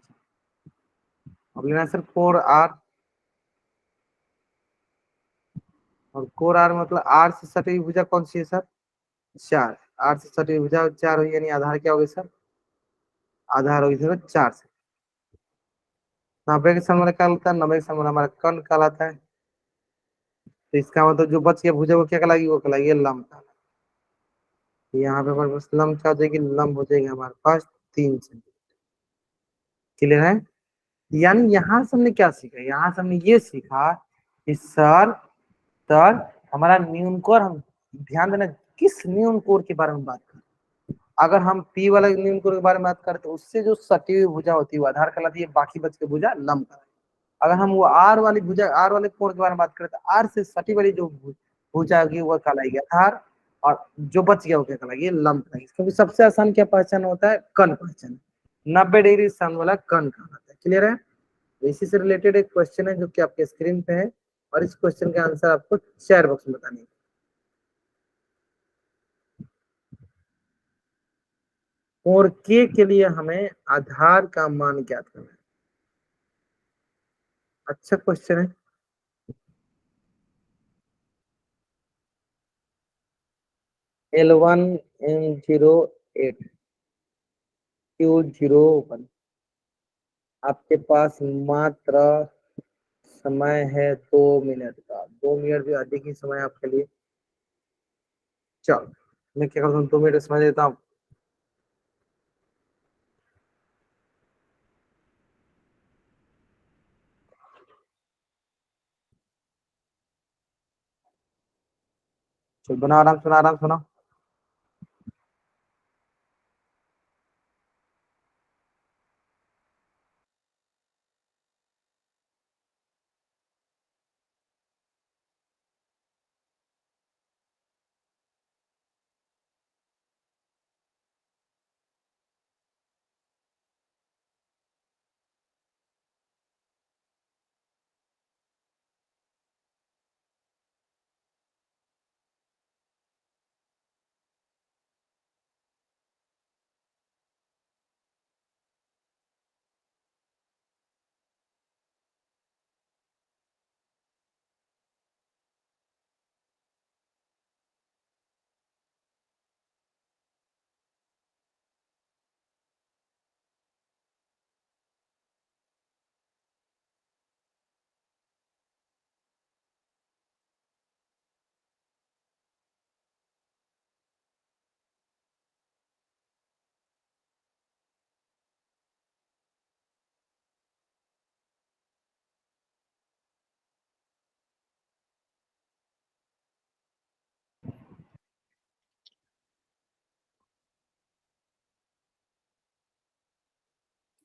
अब लेना है सर 4R। और 4R मतलब आर से सटी हुई भुजा कौन सी है सर, 4। आर से सटी हुई भुजा 4 हुई, यानी आधार क्या होगी सर, आधार होगी सर 4 से। 90 के समय क्या कहलाता है, 90 के समय हमारा कर्ण कहलाता है। तो इसका मतलब जो बच गया भुजा वो क्या कहलाएगी, वो कहलाएगी लंब। यहाँ पे हमारे पास लंब क्या हो जाएगी, लंब हो जाएगी हमारे पास 3 सेंटीमीटर। क्लियर है। यानी यहाँ से हमने क्या सीखा, यहाँ से हमने ये सीखा कि सर हमारा न्यून कोर, हम ध्यान देना किस न्यून कोर के बारे में बात कर। अगर हम पी वाला न्यून कोर के बारे में बात करें तो उससे जो सटी हुई भुजा होती है वो आधार कहलाती है, बाकी बच के भुजा लंब कहलाती है। अगर हम वो आर वाली भुजा, आर वाले कोण के बारे में बात करें तो आर से सटी वाली जो भुजा होगी वो कहलाएगी आधार, और जो बच गया वो क्या कहलाएगी, लंब कहलाएगी। क्योंकि सबसे आसान क्या पहचान होता है, कर्ण पहचान। 90 डिग्री सन वाला कर्ण कहलाता है। क्लियर है? तो इसी से रिलेटेड एक क्वेश्चन है जो कि आपके स्क्रीन पे है, और इस क्वेश्चन का आंसर आपको चैट बॉक्स में बतानी है। और के लिए हमें आधार का मान ज्ञात करना है। अच्छा क्वेश्चन है। L1M08 Q01, आपके पास मात्र समय है 2 मिनट का। 2 मिनट भी अधिक ही समय है आपके लिए। चलो मैं क्या करता हूँ, 2 मिनट समय देता हूँ। चलो बना, आराम सुना, आराम सुना।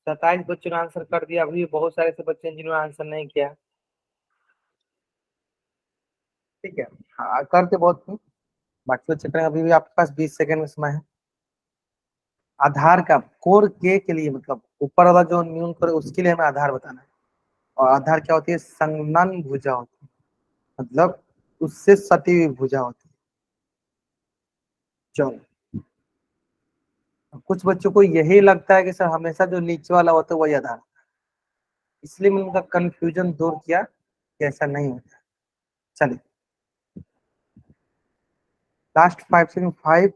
सत्ताईस बच्चों ने आंसर कर दिया। अभी भी बहुत सारे ऐसे बच्चे हैं जिन्होंने आंसर नहीं किया। ठीक है, हाँ करते बहुत थे, बाकी बच्चे करें। अभी भी आपके पास 20 सेकंड में समय है। आधार का कोर के लिए मतलब ऊपर वाला जो न्यून करे उसके लिए हमें आधार बताना है। और आधार क्या होती है, संगनन भुजा होती है, मतलब उससे सटी हुई भुजा होती है। चलो, कुछ बच्चों को यही लगता है कि सर हमेशा जो नीचे वाला होता है वही आधार, इसलिए मैंने उनका कंफ्यूजन दूर किया कि ऐसा नहीं होता। चलिए, लास्ट 5 सेकंड, 5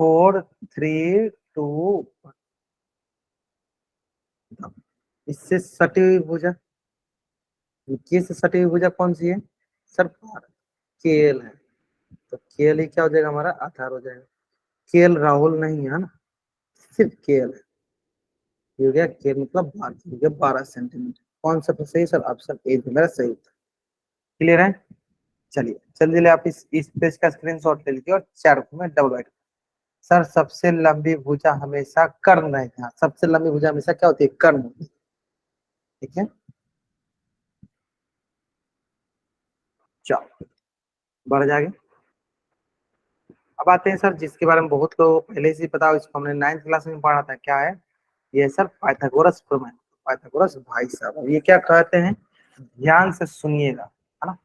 4 3 2, इससे सटी हुई भुजा, के से सटी हुई भुजा कौन सी है सर, केल है। तो केल ही क्या हो जाएगा, हमारा आधार हो जाएगा। केल राहुल नहीं है ना, सिर्फ केल है। ये हो गया केल, मतलब 12 हो गया, 12 सेंटीमीटर। कौन सा तो सही सर, ऑप्शन ए जो मेरा सही था। क्लियर है? चलिए जल्दी जल्दी आप इस पेज का स्क्रीनशॉट ले लीजिए और चार में डबल राइट। सर सबसे लंबी भुजा हमेशा कर्ण रहती है। सबसे लंबी भुजा हमेशा क्या होती है, कर्ण होती है। ठीक है, चलो बढ़ जाएगा। अब आते हैं सर जिसके बारे में बहुत लोग पहले से ही पता हो, इसको हमने 9th क्लास में पढ़ा था। क्या है ये सर, पाइथागोरस प्रमेय। पाइथागोरस भाई साहब, अब ये क्या कहते हैं, ध्यान से सुनिएगा, है ना।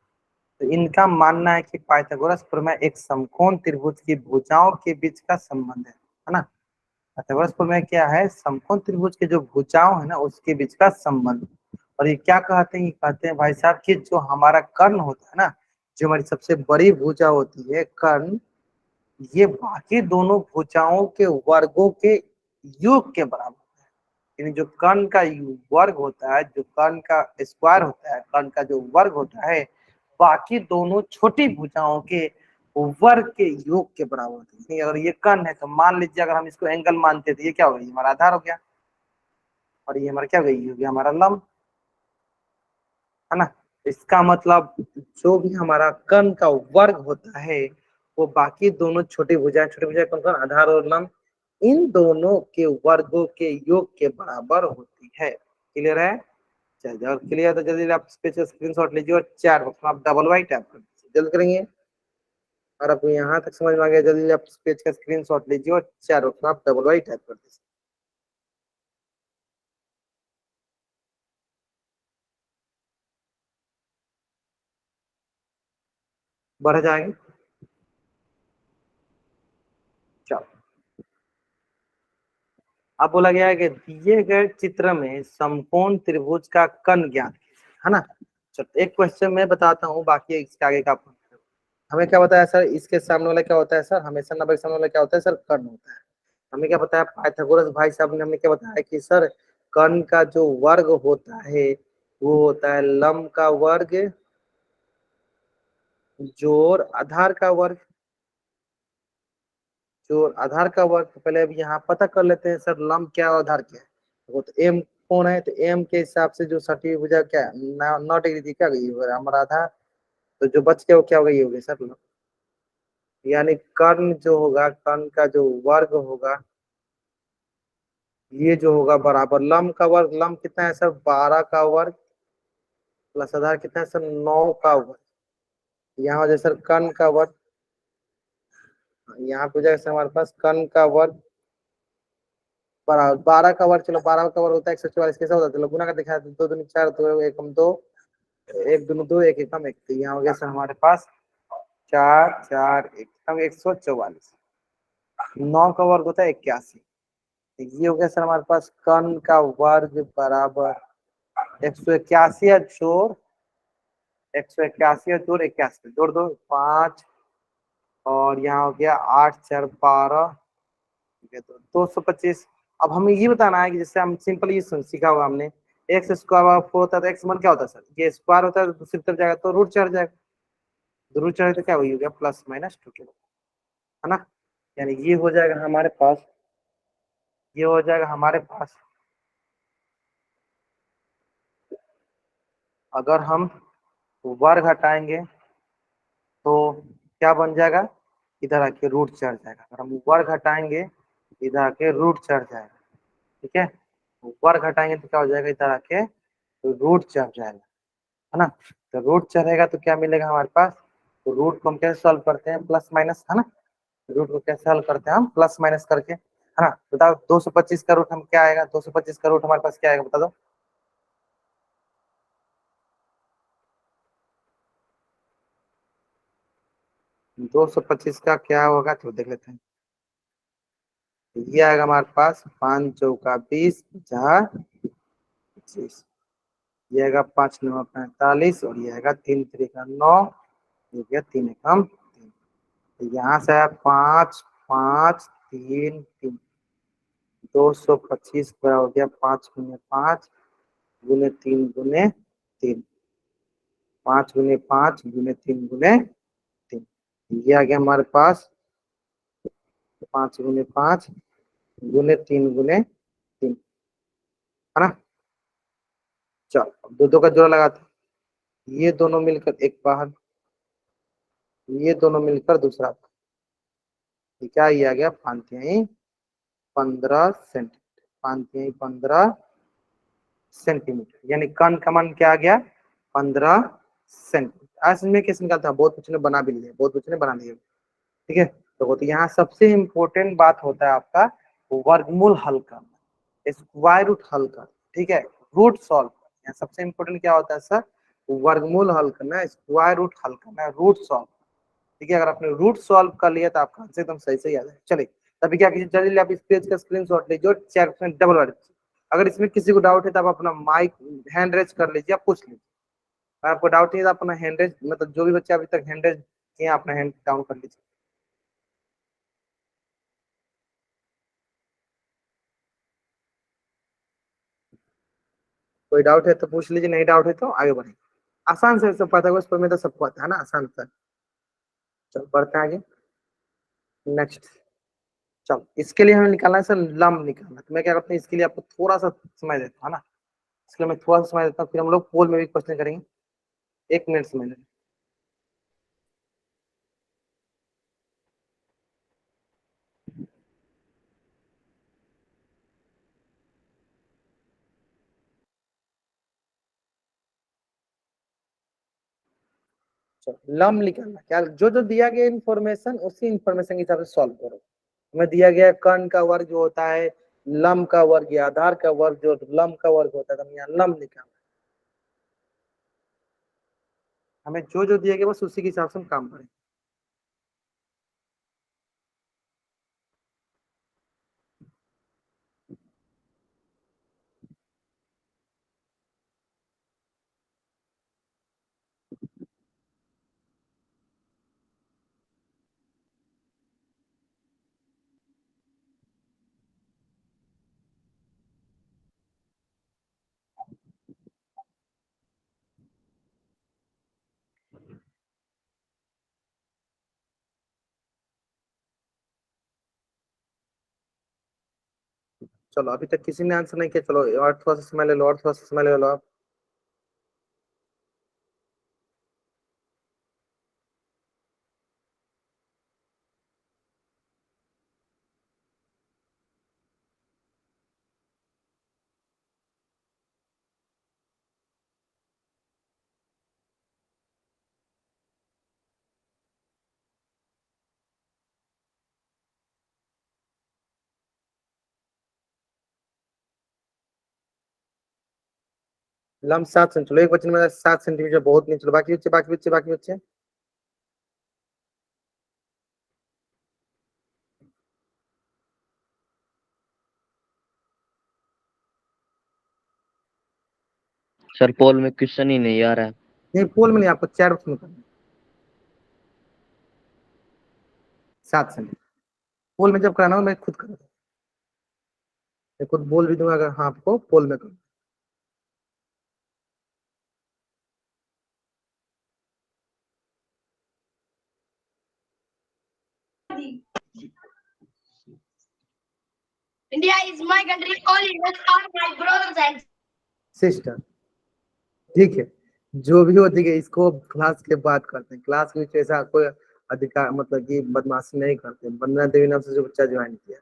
तो इनका मानना है कि पाइथागोरस प्रमेय एक समकोण त्रिभुज की भुजाओं के बीच का संबंध है ना। पाइथागोरस प्रमेय क्या है, समकोण त्रिभुज के जो भुजाओं है ना उसके बीच का संबंध। और ये क्या कहते हैं, ये कहते हैं भाई साहब कि जो हमारा कर्ण होता है ना, जो हमारी सबसे बड़ी भुजा होती है कर्ण, ये बाकी दोनों भुजाओं के वर्गों के योग के बराबर है। यानी जो कर्ण का वर्ग होता है, जो कर्ण का स्क्वायर होता है, कर्ण का जो वर्ग होता है, बाकी दोनों छोटी भुजाओं के वर्ग के योग के बराबर होती है। अगर ये कर्ण है तो मान लीजिए अगर हम इसको एंगल मानते तो ये क्या हो गया, हमारा आधार हो गया। और ये हमारा क्या हो गया, ये हो गया हमारा लंब, है ना। इसका मतलब जो भी हमारा कर्ण का वर्ग होता है वो बाकी दोनों छोटी भुजाएं कौन कौन, आधार और लंब, इन दोनों के वर्गों के योग के बराबर होती है। क्लियर है? चलिए, और क्लियर तो जल्दी आप इस पे स्क्रीनशॉट लीजिए और चार बॉक्स में आप डबल वाई टैप कर दीजिए। जल्द करेंगे। और आपको यहाँ तक समझ में आ गया, जल्दी आप इस पेज का स्क्रीनशॉट लीजिए और चारों को आप डबल वाई टाइप कर दीजिए। बढ़ जाएंगे। चलो, अब बोला गया है कि दिए गए चित्र में समकोण त्रिभुज का कर्ण ज्ञात कीजिए, है ना। चलो एक क्वेश्चन मैं बताता हूँ, बाकी इसके आगे का हमें क्या बताया सर, इसके सामने वाला क्या होता है सर, हमेशा नब्बे के सामने वाला क्या होता है सर, कर्ण होता है। हमें क्या बताया पाइथागोरस भाई साहब ने, हमें क्या बताया कि सर कर्ण का जो वर्ग होता है वो होता है लंब का वर्ग जोड़ आधार का वर्ग, जोड़ आधार का वर्ग। तो पहले अब यहाँ पता कर लेते हैं सर लंब क्या और आधार क्या है। वो तो एम कौन है, तो एम के हिसाब से जो सटी भुजा क्या 9 डिग्री थी, क्या गई हमारा आधार, तो जो बच गया वो क्या हो गई होगी सर लंब। यानी कर्ण जो होगा, कर्ण का जो वर्ग होगा ये जो होगा बराबर लंब का वर्ग, लंब कितना है सर 12 का वर्ग प्लस आधार कितना है सर 9 का वर्ग। यहाँ हो जाए सर कर्ण का वर्ग, यहाँ पे हो जाएगा सर हमारे पास कर्ण का वर्ग बराबर 12 का वर्ग। चलो 12 का वर्ग होता है 144, कैसा होता है, चलो गुना का दिखाया, दो दूनी चार, दो एक हम दो, एक दूनी दो, एक एक हम एक, तो यहाँ हो गया सर हमारे पास 4 4 एक हम 144। 9 का वर्ग होता है 81, ये हो गया सर हमारे पास कर्ण का वर्ग बराबर 181 जोड़ 181 जोड़ 81, जोड़ दो 5, और यहाँ हो गया 8 4 12, ठीक है, तो 225। अब हमें ये बताना है कि जैसे हम सिंपल ये सीखा हुआ हमने, एक्स स्क्वायर 4 होता है तो एक्स मन क्या होता है सर, ये स्क्वायर होता है तो दूसरी तरफ जाएगा तो रूट चढ़ जाएगा, तो रूट चढ़े तो क्या वही हो गया प्लस माइनस 2 के, है ना। यानी ये हो जाएगा हमारे पास, ये हो जाएगा हमारे पास, अगर हम वर्ग हटाएंगे तो क्या बन जाएगा, इधर आके रूट चढ़ जाएगा। अगर हम वर्ग हटाएंगे इधर आके रूट चढ़ जाएगा, ठीक है। वर्ग हटाएंगे तो क्या हो जाएगा, इधर आके रूट चढ़ जाएगा, है ना। तो रूट चढ़ेगा तो क्या मिलेगा हमारे पास, तो रूट को हम कैसे सॉल्व करते हैं, प्लस माइनस, है ना। रूट को कैसे सॉल्व करते हैं हम, प्लस माइनस करके, है ना। बताओ 225 का रूट हम क्या आएगा, 225 का रूट हमारे पास क्या आएगा बता दो। 225 का क्या होगा तो देख लेते हैं। ये आएगा हमारे पास 5 चौका 20 50 25, ये आएगा 5 9 45, और ये आएगा 3 3 9, ये गया 3 एकम 3। तो यहाँ से आया 5 5 3 3, 225 पूरा हो गया 5 गुने 5 गुने 3 गुने 3, 5 गुने 5 गुने 3 गुने 3, ये आ गया हमारे पास 5 गुने 5 गुने 3 गुने 3, है ना। चलो अब दो दो का जोड़ा लगाते हैं, ये दोनों मिलकर एक बाहर, ये दोनों मिलकर दूसरा, ये क्या ये आ गया 5 15 सेंटीमीटर, 5 15 सेंटीमीटर, यानी कर्ण का मान क्या आ गया 15 सेंटीमीटर। आज में कैसे निकालता है, बहुत कुछ ने बना भी लिया, बहुत कुछ ने बना लिया, ठीक है। तो यहाँ सबसे इम्पोर्टेंट बात होता है आपका वर्गमूल हल करना, स्क्वायर रूट हल करना, ठीक है, रूट सॉल्व करना। यहाँ सबसे इम्पोर्टेंट क्या होता है सर, वर्गमूल हल करना, स्क्वायर रूट हल करना, रूट सॉल्व, ठीक है। अगर आपने रूट सॉल्व कर लिया तो आपका आंसर एकदम सही सही आ जाए। चलिए तभी क्या कीजिए, जल्दी आप इस पेज का स्क्रीनशॉट लीजिए और चेक में डबल वर्ड, अगर इसमें किसी को डाउट है तो आप अपना माइक हैंड रेज कर लीजिए, आप पूछ लीजिए। अगर आपको डाउट नहीं है तो अपना हैंड रेज, मतलब जो भी बच्चे अभी तक हैंड रेज किए अपना हैंड डाउन कर लीजिए। कोई डाउट है तो पूछ लीजिए, नहीं डाउट है तो आगे बढ़े। आसान से सब पता है, उस पर में तो सबको आता है ना, आसान सा। चलो बढ़ते हैं आगे, नेक्स्ट। चलो इसके लिए हमें निकालना है सर लंब निकालना है। तो मैं क्या करता हूँ, इसके लिए आपको थोड़ा सा समय देता हूँ ना, इसके लिए मैं थोड़ा सा समय देता हूँ, फिर हम लोग पोल में भी क्वेश्चन करेंगे। 1 मिनट समय लेंगे। लम निकालना क्या, जो जो दिया गया इंफॉर्मेशन उसी इंफॉर्मेशन के हिसाब से सॉल्व करो। हमें दिया गया कर्ण का वर्ग जो होता है लम का वर्ग, या आधार का वर्ग जो लम का वर्ग होता है, तो हम यहाँ लम निकालना। हमें जो जो दिया गया बस उसी के हिसाब से हम काम करें। चलो अभी तक किसी ने आंसर नहीं किया, चलो और थोड़ा सा समय ले लो, और थोड़ा सा समय ले लो आप। लम 7 सेंटीमीटर, चलो एक बच्चे ने 7 सेंटीमीटर बहुत नहीं, चलो बाकी बच्चे बाकी बच्चे बाकी बच्चे। सर पोल में क्वेश्चन ही नहीं आ रहा है। नहीं पोल में नहीं, आपको 4 ऑप्शन करना है। 7 सेंटीमीटर पोल में जब कराना हो मैं खुद करूँ, मैं खुद बोल भी दूंगा अगर हाँ आपको पोल में करूँ। India is my country. All Indians are my brothers and sister, ठीक है, जो भी हो ठीक है, इसको क्लास के बाद करते हैं। क्लास के बीच ऐसा कोई अधिकार मतलब कि बदमाशी नहीं करते। वंदना देवी नाम से जो बच्चा ज्वाइन किया,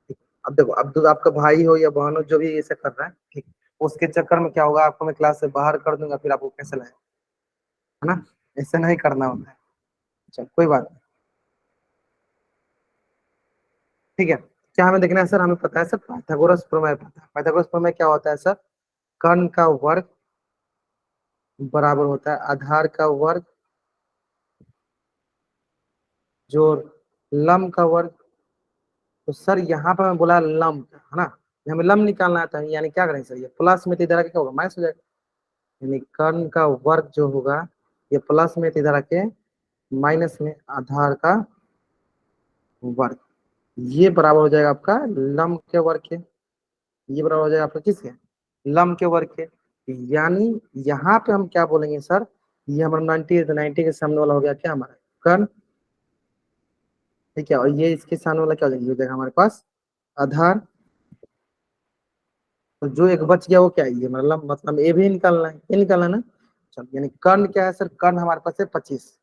ठीक। अब देखो, अब तो आपका भाई हो या बहन हो जो भी ऐसा कर रहा है, ठीक, उसके चक्कर में क्या होगा, आपको मैं क्लास से बाहर कर दूंगा, फिर आपको कैसे लगे, है ना, ऐसा नहीं करना होता है। चल कोई बात नहीं, ठीक है। क्या हमें देखना है सर, हमें पता है सर पाइथागोरस प्रमेय पता है। पाइथागोरस प्रमेय क्या होता है सर, कर्ण का वर्ग बराबर होता है आधार का वर्ग जोड़ लम का वर्ग। तो सर यहाँ पर मैं बोला लम, है ना, हमें लम निकालना था, यानी क्या करेंगे सर, ये प्लस में इधर आके क्या होगा माइनस हो जाएगा, यानी कर्ण का वर्ग जो होगा ये प्लस में इधर आके माइनस में आधार का वर्ग, ये बराबर हो जाएगा आपका लम के वर्ग के। ये बराबर हो जाएगा आपका किसके, लम के वर्ग के। यानी यहाँ पे हम क्या बोलेंगे सर, ये हमारा 90 है, तो 90 के सामने वाला हो गया क्या हमारा कर्ण, ठीक है, और ये इसके सामने वाला क्या हो जाएगा, ये हो जाएगा हमारे पास आधार। तो जो एक बच गया वो क्या है, ये मतलब ए भी निकालना है, ये निकालना है ना। चलो यानी कर्ण क्या है सर, कर्ण हमारे पास है 25,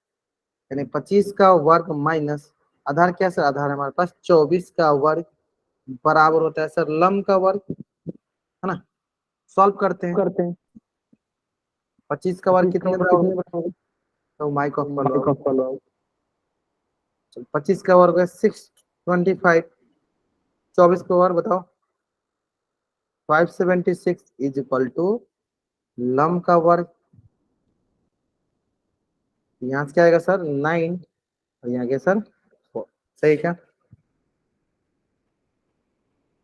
यानी 25 का वर्ग माइनस आधार क्या है सर, आधार हमारे पास 24 का वर्ग बराबर होता है सर लम का वर्ग, है ना। सॉल्व करते हैं, 25 का वर्ग कितने बराबर, तो माइक ऑफ कर लो। चलो 25 का वर्ग है 625, 24 का वर्ग बताओ 576 इज इक्वल टू लम का वर्ग, यहाँ से क्या आएगा सर 9, और यहाँ क्या सर 4, सही क्या,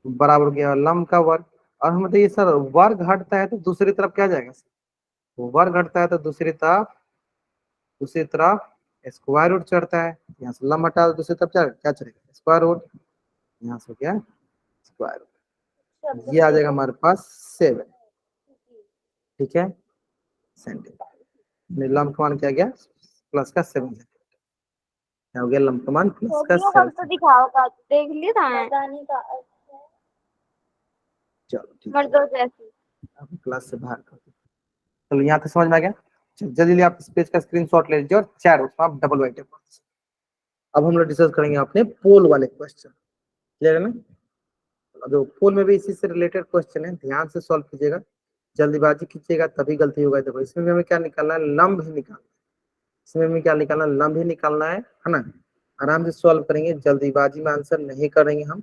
बराबर हो गया लम का वर्ग। और हम बताइए सर वर्ग घटता है तो दूसरी तरफ क्या जाएगा सर, वर्ग घटता है तो दूसरी तरफ स्क्वायर रूट चढ़ता है, यहाँ से लम हटा तो दूसरी तरफ क्या चलेगा स्क्वायर रूट, यहाँ से क्या स्क्वायर रूट, ये आ जाएगा हमारे पास 7, ठीक है सेंटीमीटर। लम का मान क्या गया प्लस का 7, क्या हो गया लम का मान प्लस का 7। तो दिखाओ का देख लिया था चलो ठीक है, मर्दों जैसी। अब क्लास से बाहर कर दो। चलो यहाँ तक समझ में आ गया, चलो, जल्दी जल्दी आप इस पेज का स्क्रीनशॉट ले लीजिए और चार उसमें आप डबल वाइट। अब हम लोग डिस्कस करेंगे अपने पोल वाले क्वेश्चन, क्लियर है ना। अब जो पोल में भी इसी से रिलेटेड क्वेश्चन है, ध्यान से सॉल्व कीजिएगा, जल्दीबाजी कीजिएगा तभी गलती होगा। देखो इसमें भी हमें क्या निकालना है, लंब ही निकालना है, इसमें हमें क्या निकालना, लंब ही निकालना है ना। आराम से सॉल्व करेंगे, जल्दीबाजी में आंसर नहीं करेंगे हम।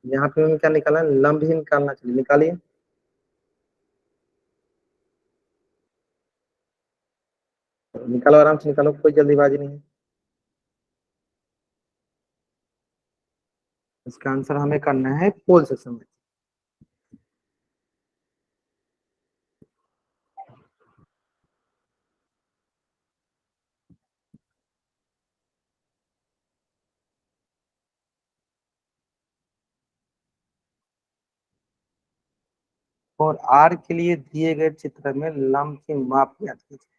यहाँ पे हमें क्या निकालना है, लंब ही निकालना। चलिए निकालिए। निकालो, आराम से निकालो, कोई जल्दीबाजी नहीं है। इसका आंसर हमें करना है पोल सेक्शन में। और आर के लिए दिए गए चित्र में लंब की माप ज्ञात कीजिए।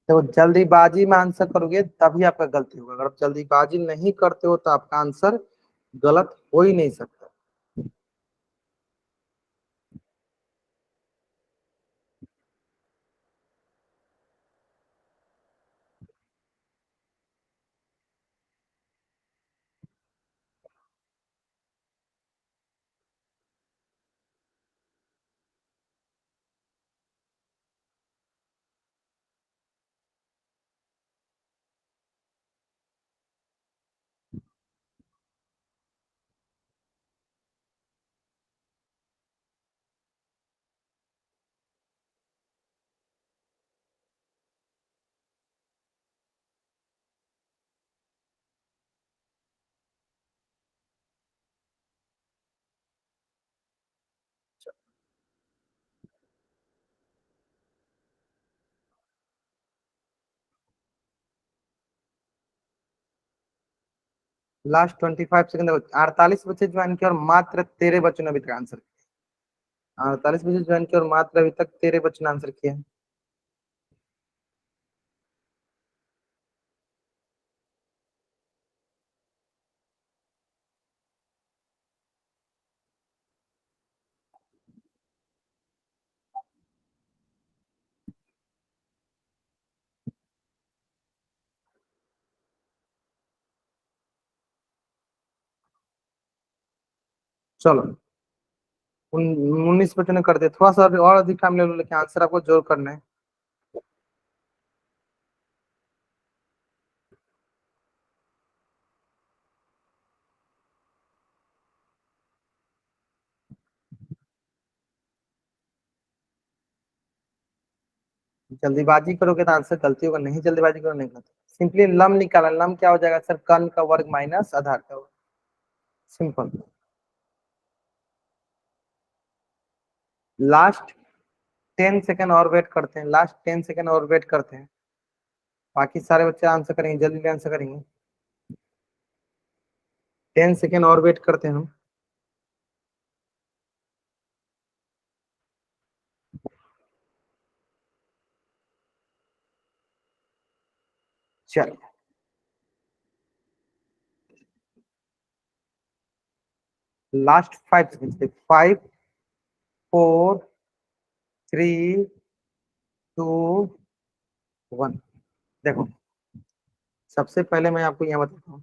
तो जल्दीबाजी में आंसर करोगे तभी आपका गलती होगा। अगर आप जल्दीबाजी नहीं करते हो तो आपका आंसर गलत हो ही नहीं सकता। लास्ट 25 सेकंड, 48 बच्चे ज्वाइन किए और मात्र 13 बच्चों ने अभी तक आंसर किया। 48 बच्चे ज्वाइन किए और मात्र अभी तक 13 बच्चों ने आंसर किया। चलो 19 बच्चों ने कर दिया। थोड़ा सा और अधिक टाइम ले लो, लेकिन आंसर आपको जोर करना है। जल्दीबाजी करोगे तो आंसर गलती होगा, नहीं जल्दीबाजी करो नहीं गलती। सिंपली लम निकाला, लम क्या हो जाएगा सर, कर्ण का वर्ग माइनस आधार का वर्ग। सिंपल। लास्ट 10 सेकंड और वेट करते हैं, लास्ट 10 सेकंड और वेट करते हैं। बाकी सारे बच्चे आंसर करेंगे, जल्दी आंसर करेंगे। 10 सेकंड और वेट करते हैं हम। चलिए लास्ट 5 सेकंड, 5 4 3 2 1। देखो सबसे पहले मैं आपको यहाँ बताता हूँ,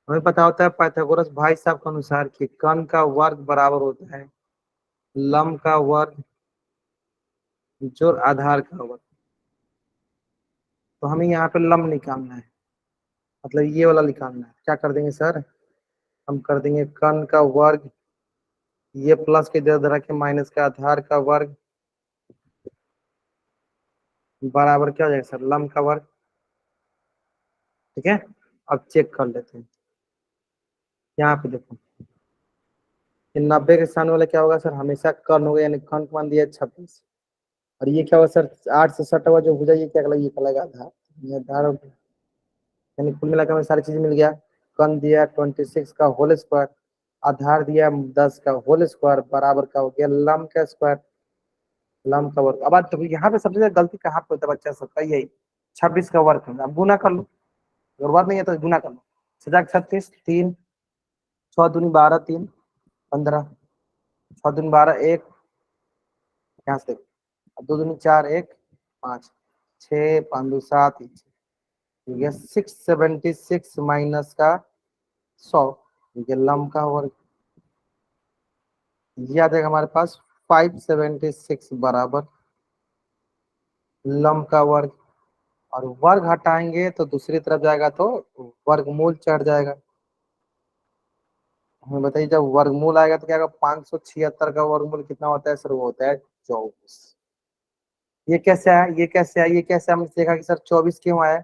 हमें पता होता है पाइथागोरस भाई साहब के अनुसार कि कर्ण का वर्ग बराबर होता है लंब का वर्ग जोड़ आधार का वर्ग। तो हमें यहाँ पे लंब निकालना है, मतलब ये वाला निकालना है। क्या कर देंगे सर, हम कर देंगे कर्ण का वर्ग, ये प्लस के इधर उधर के माइनस का आधार का वर्ग बराबर क्या हो जाएगा सर, लंब का वर्ग। ठीक है, अब चेक कर लेते हैं। यहाँ पे देखो ये 90 के स्थान वाला क्या होगा सर, हमेशा कर्ण होगा, यानी कर्ण का मान दिया 26। और ये क्या होगा सर, 8 से सटा हुआ जो भुजा, ये क्या कहलाएगा, ये कहलाएगा आधार। ये आधार हो गया। यानी कुल मिलाकर हमें सारी चीज मिल गया। कर्ण दिया 26 का होल स्क्वायर, आधार दिया 10 का होल स्क्वायर, बराबर का हो गया लंब का स्क्वायर, लंब का वर्ग। अब बात देखो यहाँ पे सबसे ज्यादा गलती कहाँ पे होता है बच्चा सबका, यही 26 का वर्ग करना। अब गुना कर लो, अगर बात नहीं है तो गुना कर लो। 36 3 6 दूनी 12 3 15, 6 दूनी 12 1 यहाँ से अब 2 दूनी 4 1 5 6 5 2 7 ठीक है 676 माइनस का 100 ठीक है लम का वर्ग ये आ जाएगा हमारे पास 576 बराबर लम का वर्ग और वर्ग हटाएंगे तो दूसरी तरफ जाएगा तो वर्गमूल चढ़ जाएगा। हमें बताइए जब वर्गमूल आएगा तो क्या होगा 576 का वर्गमूल कितना होता है सर वो होता है 24। ये कैसे आया ये कैसे आया ये कैसे हमने देखा कि सर 24 क्यों आया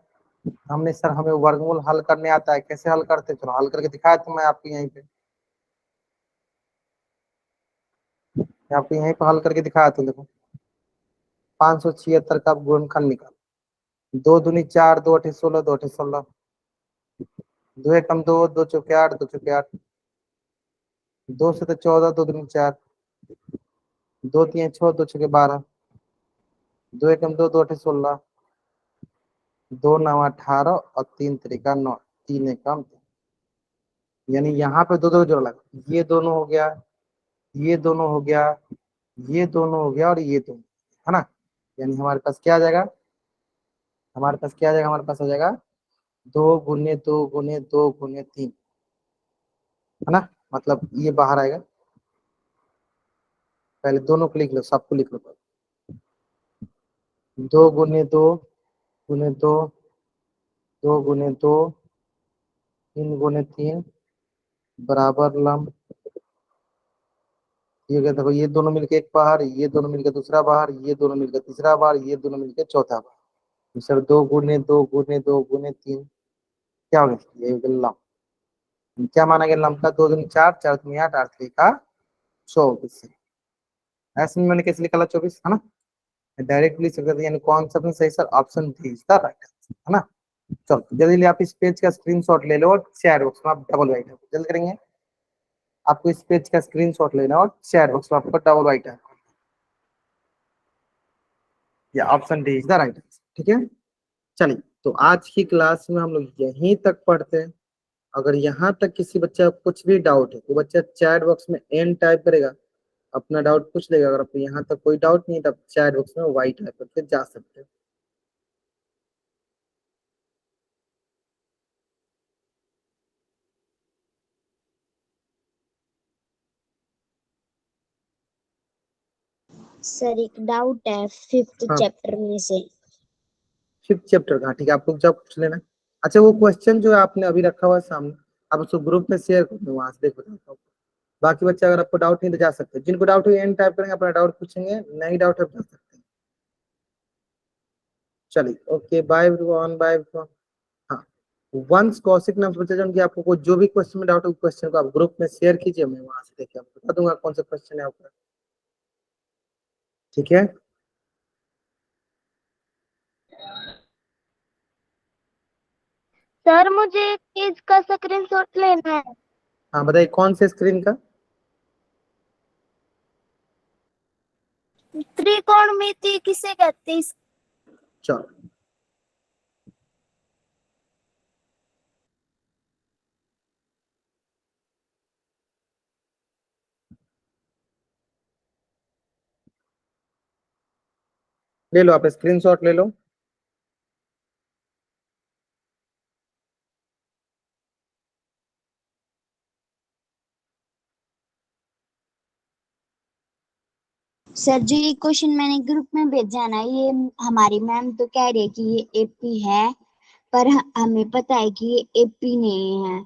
हमने सर हमें वर्गमूल हल करने आता है कैसे हल करते चलो हल करके दिखाया तो मैं आपको यहीं पे आपको यहीं पे हल करके दिखाया तो देखो 576 का गुणनखंड निकाल 2 दूनी 4 2 अठे 16 2 अठे 16 2 एकम 2 2 चौके 8 2 चौके 8 2 से तो 14 2 दूनी 4 2 तीन 6 2 छके 12 2 एकम 2 2 अठे 16 2 9 18 और 3 त्रिका 9 3 एकम यानी यहाँ पे दो दो जोड़ लगा ये दोनों हो गया ये दोनों हो गया ये दोनों हो गया और ये दोनों है ना यानी हमारे पास क्या आ जाएगा हमारे पास क्या आ जाएगा हमारे पास आ जाएगा 2 गुने 2 गुने 2 गुने 3 है ना मतलब ये बाहर आएगा पहले दोनों को लिख लो सबको लिख लो 2 गुने 2 गुने 2 2 गुने 2 3 गुने 3 बराबर लम ये क्या देखो ये दोनों मिलके एक बाहर ये दोनों मिलके दूसरा बाहर ये दोनों मिलके तीसरा बाहर ये दोनों मिलके चौथा बाहर सर 2 गुने 2 गुने 2 गुने 3 क्या हो गया ये हो गया लम क्या माना गया लम का 2 दूनी 4 4 दूनी 8 8 का 24 ऐसे में मैंने कैसे निकाला 24 है ना डायरेक्टली लिख सकते थे यानी कौन सा सही sir option D is the right है ना चलो जल्दी आप इस पेज का स्क्रीनशॉट ले लो और चैट बॉक्स में आप डबल राइट जल्द करेंगे आपको इस पेज का स्क्रीनशॉट लेना और चैट बॉक्स में आपको डबल राइट है या option D is the right ठीक है चलिए तो आज की क्लास में हम लोग यहीं तक पढ़ते हैं अगर यहाँ तक किसी बच्चा को कुछ भी डाउट है तो बच्चा चैट बॉक्स में एन टाइप करेगा अपना डाउट पूछ लेगा अगर आपको यहाँ तक कोई डाउट नहीं तब चैट बॉक्स में वाई टाइप करके जा सकते हैं सर एक डाउट है 5th हाँ चैप्टर में से 5th चैप्टर का ठीक है आप लोग जब पूछ लेना अच्छा वो क्वेश्चन जो आपने अभी रखा हुआ है सामने आप उसको ग्रुप में शेयर कर दो वहां से देख बताता हूँ बाकी बच्चे अगर आपको डाउट नहीं तो जा सकते हैं जिनको डाउट है एन टाइप करेंगे अपना डाउट पूछेंगे नहीं डाउट है जा सकते हैं चलिए okay bye everyone bye everyone हाँ वंस कौशिक नाम से बच्चा जो कि आपको कोई जो भी क्वेश्चन में डाउट है क्वेश्चन को आप ग्रुप में शेयर कीजिए मैं वहां से देखिए आपको बता दूंगा कौन सा क्वेश्चन है आपका ठीक है सर मुझे एक चीज का स्क्रीनशॉट लेना है हाँ बताइए कौन से स्क्रीन का त्रिकोणमिति किसे कहते हैं चलो ले लो आप स्क्रीनशॉट ले लो सर जो ये क्वेश्चन मैंने ग्रुप में भेजा ना ये हमारी मैम तो कह रही है कि ये एपी है पर हमें पता है कि ये एपी नहीं है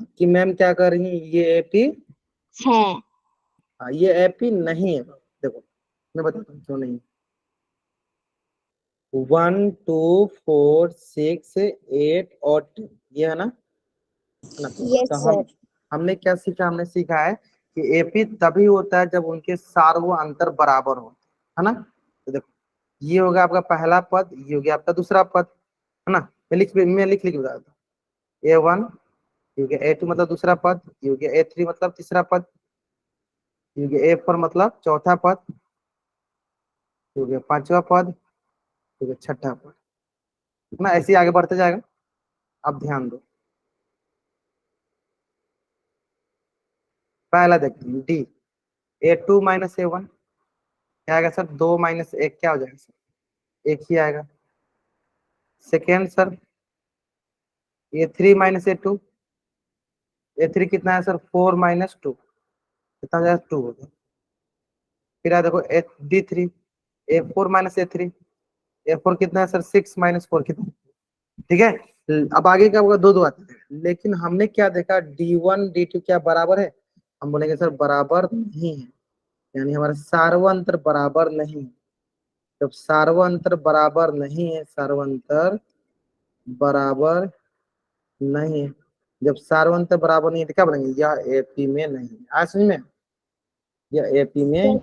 कि मैम क्या कर रही है ये एपी है हाँ ये एपी नहीं है देखो मैं बताता हूँ क्यों नहीं 1 2 4 6 8 और 10 ये है ना यस तो सर हमने क्या सीखा हमने सीखा है कि एपी तभी होता है जब उनके सार्वो अंतर बराबर हो है ना तो देखो ये होगा आपका पहला पद ये हो गया आपका दूसरा पद है ना मैं लिख लिख बताता हूँ A1 ये हो गया A2 मतलब दूसरा पद ये हो गया A3 मतलब तीसरा पद ये हो गया A4 मतलब चौथा पद ये हो गया पांचवा पद ये हो गया छठा पद है ना ऐसे ही आगे बढ़ते जाएगा अब ध्यान दो पहला देखते हैं डी, A2 माइनस A1 क्या आएगा सर, 2 माइनस 1 क्या हो जाएगा सर, 1 ही आएगा। Second sir A3 minus A2, A3 कितना है सर, 4 माइनस 2 कितना हो जाएगा, 2 हो गया। फिर आ देखो D3, A4 minus A3, A4 कितना है सर, 6 माइनस 4 कितना, ठीक है। अब आगे क्या होगा, 2 आते हैं, लेकिन हमने क्या देखा D1 D2 क्या बराबर है, हम बोलेंगे सर बराबर नहीं है, यानी हमारा सार्वंतर बराबर नहीं है। जब सार्वंतर बराबर नहीं है, सार्वंतर बराबर नहीं है, जब सार्वंतर बराबर नहीं है तो क्या बोलेंगे, यह एपी में नहीं है। आज समझ में, यह एपी में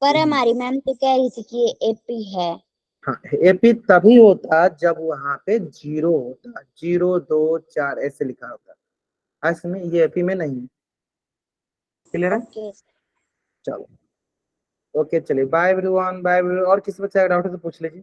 पर हमारी मैम तो कह रही थी कि ये एपी है। हाँ, एपी तभी होता जब वहां पे 0 होता, 0 2 4 ऐसे लिखा होता। आज समझ, ये एपी में नहीं है। क्लियर है, ओके चलो ओके, चलिए बाय एवरीवन, बाय एवरीवन। और किसी बच्चे का डाउट है तो पूछ लीजिए।